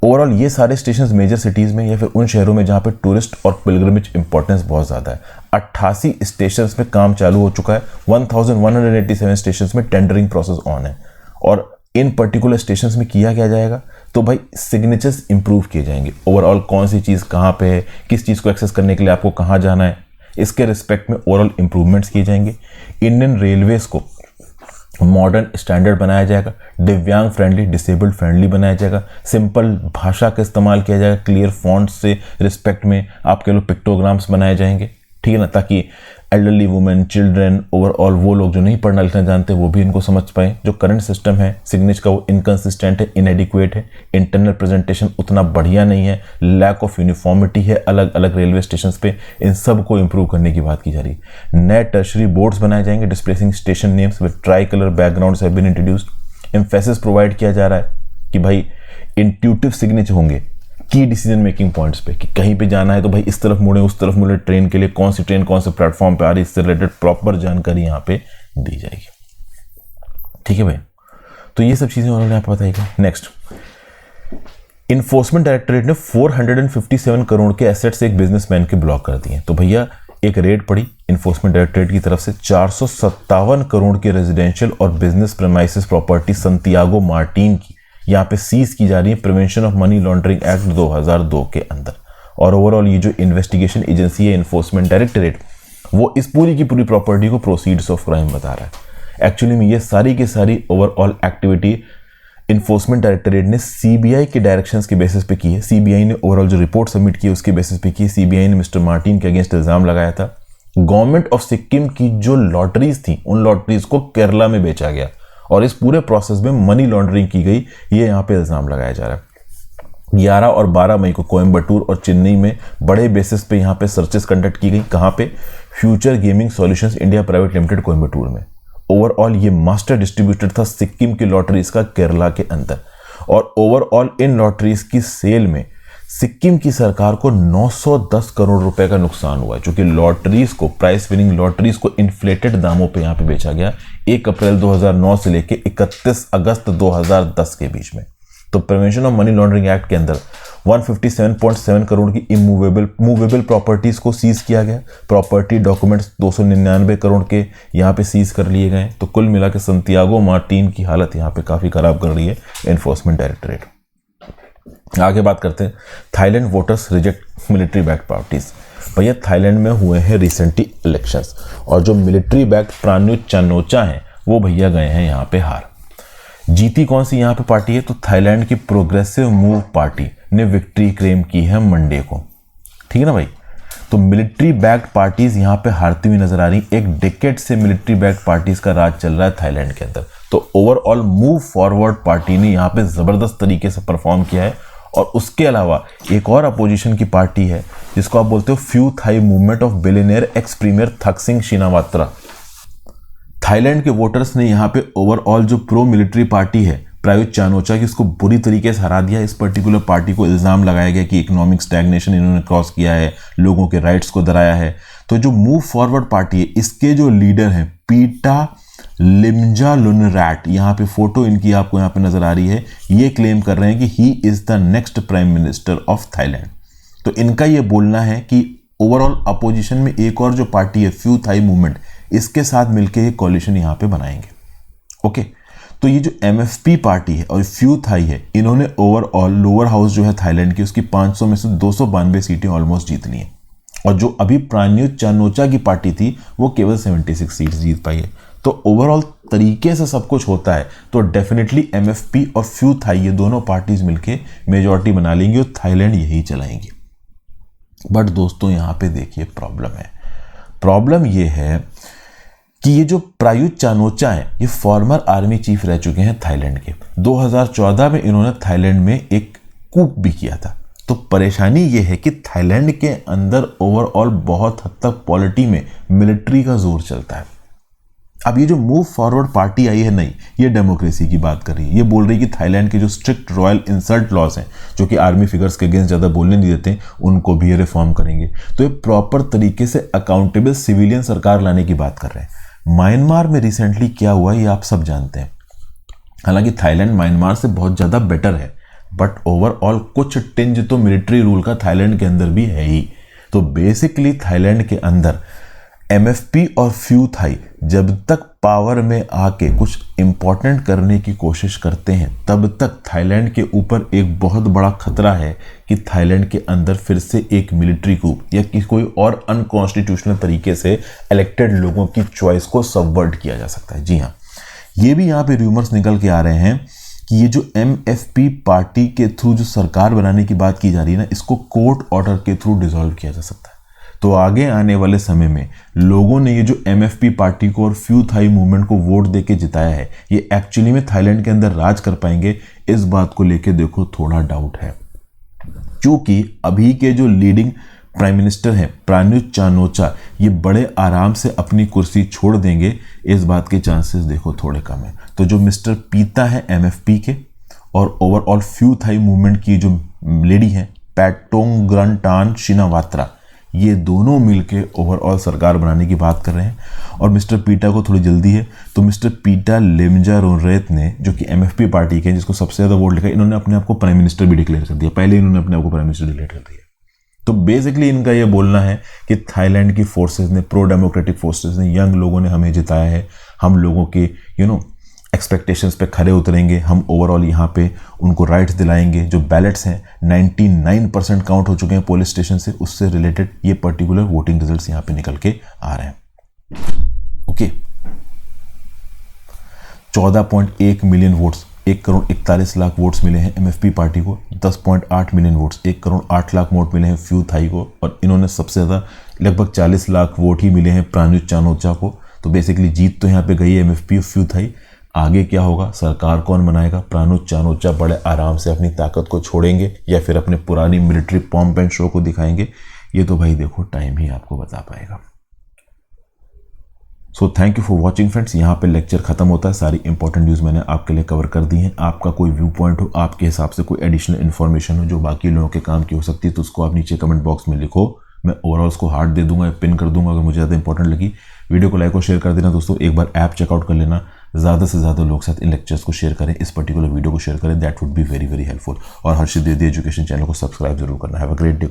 ओवरऑल ये सारे स्टेशंस मेजर सिटीज में या फिर उन शहरों में जहां पे टूरिस्ट और पिलग्रिमेज इंपॉर्टेंस बहुत ज्यादा है। 88 स्टेशंस में काम चालू हो चुका है, 1187 स्टेशंस में टेंडरिंग प्रोसेस ऑन है। और इन पर्टिकुलर स्टेशंस में किया क्या जाएगा, तो भाई सिग्नेचर्स इंप्रूव किए जाएंगे। ओवरऑल कौन सी चीज कहां पे है, किस चीज को एक्सेस करने के लिए आपको कहां जाना है, इसके रिस्पेक्ट में ओवरऑल इंप्रूवमेंट्स किए जाएंगे। इंडियन रेलवेज को मॉडर्न स्टैंडर्ड बनाया जाएगा, दिव्यांग फ्रेंडली, डिसेबल्ड फ्रेंडली बनाया जाएगा, सिंपल भाषा का इस्तेमाल किया जाएगा, क्लियर फॉन्ट से रिस्पेक्ट में आपके लोग पिक्टोग्राम्स बनाए जाएंगे, ठीक है ना, ताकि एल्डरली वुमेन, चिल्ड्रन, ओवरऑल वो लोग जो नहीं पढ़ना लिखना जानते वो भी इनको समझ पाए। जो करंट सिस्टम है सिग्नेचर का वो इनकंसिस्टेंट है, इनएडिक्वेट है, इंटरनल प्रेजेंटेशन उतना बढ़िया नहीं है, लैक ऑफ यूनिफॉर्मिटी है अलग अलग रेलवे स्टेशन पे। इन सब को इंप्रूव करने की बात की जा रही है। नए टर्शरी बोर्ड्स बनाए जाएंगे, displacing station names with tricolour backgrounds have been introduced. Emphasis provide किया जा रहा है कि भाई इंट्यूटिव सिग्नेचर होंगे की डिसीजन मेकिंग पॉइंट्स पे, कि कहीं पे जाना है तो भाई इस तरफ मुड़े उस तरफ मुड़े, ट्रेन के लिए कौन सी ट्रेन कौन से प्लेटफॉर्म पे आ रही है, इससे रिलेटेड प्रॉपर जानकारी यहाँ पे दी जाएगी। ठीक है भाई, तो ये सब चीजें उन्होंने आपको बताई। नेक्स्ट, इन्फोर्समेंट डायरेक्टरेट ने 457 करोड़ के एसेट्स एक बिजनेसमैन के ब्लॉक कर दिए। तो भैया एक रेड पड़ी इन्फोर्समेंट डायरेक्टरेट की तरफ से 457 करोड़ के रेजिडेंशियल और बिजनेस प्रेमाइसेस प्रॉपर्टी संतियागो मार्टिन की यहाँ पे सीज की जा रही है prevention of money laundering act 2002 के अंदर। और ओवरऑल ये जो इन्वेस्टिगेशन एजेंसी है इन्फोर्समेंट डायरेक्टरेट, वो इस पूरी की पूरी प्रॉपर्टी को प्रोसीड्स ऑफ क्राइम बता रहा है। एक्चुअली में ये सारी की सारी ओवरऑल एक्टिविटी इन्फोर्समेंट डायरेक्टरेट ने सीबीआई के डायरेक्शंस के बेसिस पे की है। सीबीआई ने ओवरऑल जो रिपोर्ट सबमिट की है उसके बेसिस पे की है। सीबीआई ने मिस्टर मार्टिन के अगेंस्ट इल्जाम लगाया था गवर्नमेंट ऑफ सिक्किम की जो लॉटरीज थी उन लॉटरीज को केरला में बेचा गया और इस पूरे प्रोसेस में मनी लॉन्ड्रिंग की गई, ये यहाँ पे इल्जाम लगाया जा रहा है। 11 और 12 मई को कोयम्बटूर और चेन्नई में बड़े बेसिस पे यहाँ पे सर्चेस कंडक्ट की गई। कहाँ पे? Future gaming solutions India private limited Coimbatore में। ओवरऑल ये मास्टर डिस्ट्रीब्यूटर था सिक्किम की लॉटरीज का केरला के अंदर, और ओवरऑल इन लॉटरीज की सेल में सिक्किम की सरकार को 910 करोड़ रुपए का नुकसान हुआ है, जो कि लॉटरीज को, प्राइस विनिंग लॉटरीज को इन्फ्लेटेड दामों पे यहाँ पे बेचा गया 1 अप्रैल 2009 से लेके 31 अगस्त 2010 के बीच में। तो prevention of money laundering act के अंदर 157.7 करोड़ की मूवेबल प्रॉपर्टीज को सीज किया गया। प्रॉपर्टी डॉक्यूमेंट्स 299 करोड़ के यहाँ पे सीज कर लिए गए। तो कुल मिला के संतियागो मार्टिन की हालत यहाँ पे काफी खराब कर रही है एनफोर्समेंट डायरेक्टरेट। आगे बात करते हैं, Thailand voters reject military backed parties. भैया थाईलैंड में हुए हैं रिसेंटली इलेक्शंस और जो मिलिट्री बैक्ड प्रान्युत चानोचा हैं वो भैया गए हैं यहाँ पे हार। जीती कौन सी यहाँ पे पार्टी है? तो थाईलैंड की प्रोग्रेसिव मूव पार्टी ने विक्ट्री क्लेम की है मंडे को। ठीक है ना भाई? तो मिलिट्री बैक्ड पार्टीज यहाँ पे हारती हुई नजर आ रही। एक डिकेड से मिलिट्री बैक्ड पार्टीज का राज चल रहा है थाईलैंड के अंदर। तो ओवरऑल मूव फॉरवर्ड पार्टी ने यहाँ पे जबरदस्त तरीके से परफॉर्म किया है। और उसके अलावा एक और अपोजिशन की पार्टी है जिसको आप बोलते हो Pheu Thai movement of billionaire ex premier Thaksin Shinawatra. Thailand के वोटर्स ने यहाँ पे ओवरऑल जो प्रो मिलिट्री पार्टी है प्रायुत चानोचा की, उसको बुरी तरीके से हरा दिया। इस पर्टिकुलर पार्टी को इल्जाम लगाया गया कि इकोनॉमिक स्टैग्नेशन इन्होंने क्रॉस किया है, लोगों के राइट्स को दराया है। तो जो मूव फॉरवर्ड पार्टी है इसके जो लीडर हैं पीटा लिमजा लुनरैट, यहाँ पे फोटो इनकी आपको यहाँ पे नजर आ रही है, ये क्लेम कर रहे हैं कि he is the next prime minister of Thailand. तो इनका ये बोलना है कि ओवरऑल अपोजिशन में एक और जो पार्टी है फ्यू थाई मूवमेंट, इसके साथ मिलकर एक कॉलिशन यहाँ पे बनाएंगे। ओके, तो ये जो एमएफपी पार्टी है और फ्यू थाई है, इन्होंने ओवरऑल लोअर हाउस जो है थाईलैंड की उसकी 500 में से 292 सीटें ऑलमोस्ट जीत ली हैं। और जो अभी प्रान्युत चानोचा की पार्टी थी वो केवल 76 सीट्स जीत पाई है। तो ओवरऑल तरीके से सब कुछ होता है तो डेफिनेटली एमएफपी और फ्यू थाई ये दोनों पार्टीज मिलके मेजॉरिटी बना लेंगी और थाईलैंड यही चलाएंगी। बट दोस्तों यहाँ पे देखिए प्रॉब्लम है। प्रॉब्लम ये है कि ये जो प्रायुत चानोचा है ये फॉर्मर आर्मी चीफ रह चुके हैं थाईलैंड के। 2014 में इन्होंने थाईलैंड में एक कूप भी किया था। तो परेशानी ये है कि थाईलैंड के अंदर ओवरऑल बहुत हद तक पॉलिटी में मिलिट्री का जोर चलता है। अब ये जो मूव फॉरवर्ड पार्टी आई है नई, ये डेमोक्रेसी की बात कर रही है। ये बोल रही है कि थाईलैंड के जो स्ट्रिक्ट रॉयल इंसल्ट लॉज हैं जो कि आर्मी फिगर्स के अगेंस्ट ज़्यादा बोलने नहीं देते, उनको भी ये रिफॉर्म करेंगे। तो ये प्रॉपर तरीके से अकाउंटेबल सिविलियन सरकार लाने की बात कर रहे हैं। म्यांमार में रिसेंटली क्या हुआ ये आप सब जानते हैं। हालांकि थाईलैंड म्यांमार से बहुत ज़्यादा बेटर है, बट ओवरऑल कुछ टिंज तो मिलिट्री रूल का थाईलैंड के अंदर भी है ही। तो बेसिकली थाईलैंड के अंदर एमएफपी और फ्यू थाई जब तक पावर में आके कुछ इंपॉर्टेंट करने की कोशिश करते हैं तब तक थाईलैंड के ऊपर एक बहुत बड़ा खतरा है कि थाईलैंड के अंदर फिर से एक मिलिट्री कूप या कि कोई और अनकॉन्स्टिट्यूशनल तरीके से इलेक्टेड लोगों की चॉइस को सबवर्ट किया जा सकता है। जी हाँ, ये भी यहाँ पे रूमर्स निकल के आ रहे हैं कि ये जो एमएफपी पार्टी के थ्रू जो सरकार बनाने की बात की जा रही है ना, इसको कोर्ट ऑर्डर के थ्रू डिसॉल्व किया जा सकता है। तो आगे आने वाले समय में लोगों ने ये जो एमएफपी पार्टी को और फ्यू थाई मूवमेंट को वोट देके जिताया है, ये एक्चुअली में थाईलैंड के अंदर राज कर पाएंगे, इस बात को लेके देखो थोड़ा डाउट है। क्योंकि अभी के जो लीडिंग प्राइम मिनिस्टर हैं प्रान्युत चानोचा, ये बड़े आराम से अपनी कुर्सी छोड़ देंगे, इस बात के चांसेस देखो थोड़े कम है। तो जो मिस्टर पीता है एमएफपी के और ओवरऑल फ्यू थाई मूवमेंट की जो लेडी हैं पैटोंग्रंटान शिनावात्रा, ये दोनों मिलके ओवरऑल सरकार बनाने की बात कर रहे हैं। और मिस्टर पीटा को थोड़ी जल्दी है, तो मिस्टर पीटा लिमजा रोनरेत ने, जो कि एमएफपी पार्टी के जिसको सबसे ज़्यादा वोट लिखा, इन्होंने अपने आप को प्राइम मिनिस्टर भी डिक्लेयर कर दिया। पहले इन्होंने अपने आप को प्राइम मिनिस्टर डिक्लेयर कर दिया। तो बेसिकली इनका ये बोलना है कि थाईलैंड की फोर्सेस ने, प्रो डेमोक्रेटिक फोर्सेस ने, यंग लोगों ने हमें जिताया है, हम लोगों के एक्सपेक्टेशंस पे खरे उतरेंगे, हम ओवरऑल यहाँ पे उनको राइट्स दिलाएंगे। जो बैलेट्स हैं 99% काउंट हो चुके हैं पुलिस स्टेशन से, उससे रिलेटेड ये पर्टिकुलर वोटिंग रिजल्ट्स यहाँ पे निकल के आ रहे हैं। Okay, 14.1 million votes 1 crore 41 lakh votes मिले हैं MFP पार्टी को, 10.8 million votes, 1 crore 8 lakh vote मिले हैं फ्यू थाई को, और इन्होंने सबसे ज़्यादा लगभग 40 लाख वोट ही मिले हैं प्राणुत चानोचा को। तो बेसिकली जीत तो यहाँ पे गई है MFP और फ्यू थाई। आगे क्या होगा, सरकार कौन बनाएगा? प्राणुत चानोचा बड़े आराम से अपनी ताकत को छोड़ेंगे या फिर अपने पुरानी मिलिट्री पॉम्प एंड शो को दिखाएंगे? ये तो भाई देखो टाइम ही आपको बता पाएगा। So thank you for watching friends. यहाँ पे लेक्चर खत्म होता है। सारी इंपॉर्टेंट न्यूज़ मैंने आपके लिए कवर कर दी हैं। आपका कोई व्यू पॉइंट हो, आपके हिसाब से कोई एडिशनल इन्फॉर्मेशन हो जो बाकी लोगों के काम की हो सकती है, तो उसको आप नीचे कमेंट बॉक्स में लिखो। मैं ओवरऑल उसको हार्ट दे दूंगा या पिन कर दूंगा अगर मुझे ज़्यादा इंपॉर्टेंट लगी। वीडियो को लाइक और शेयर कर देना दोस्तों। एक बार ऐप चेकआउट कर लेना। ज़्यादा से ज़्यादा लोग साथ इन लेक्चर्स को शेयर करें, इस पर्टिकुलर वीडियो को शेयर करें। That would be very very helpful. और हर्षित द्विवेदी एजुकेशन चैनल को सब्सक्राइब जरूर करना। Have a great day.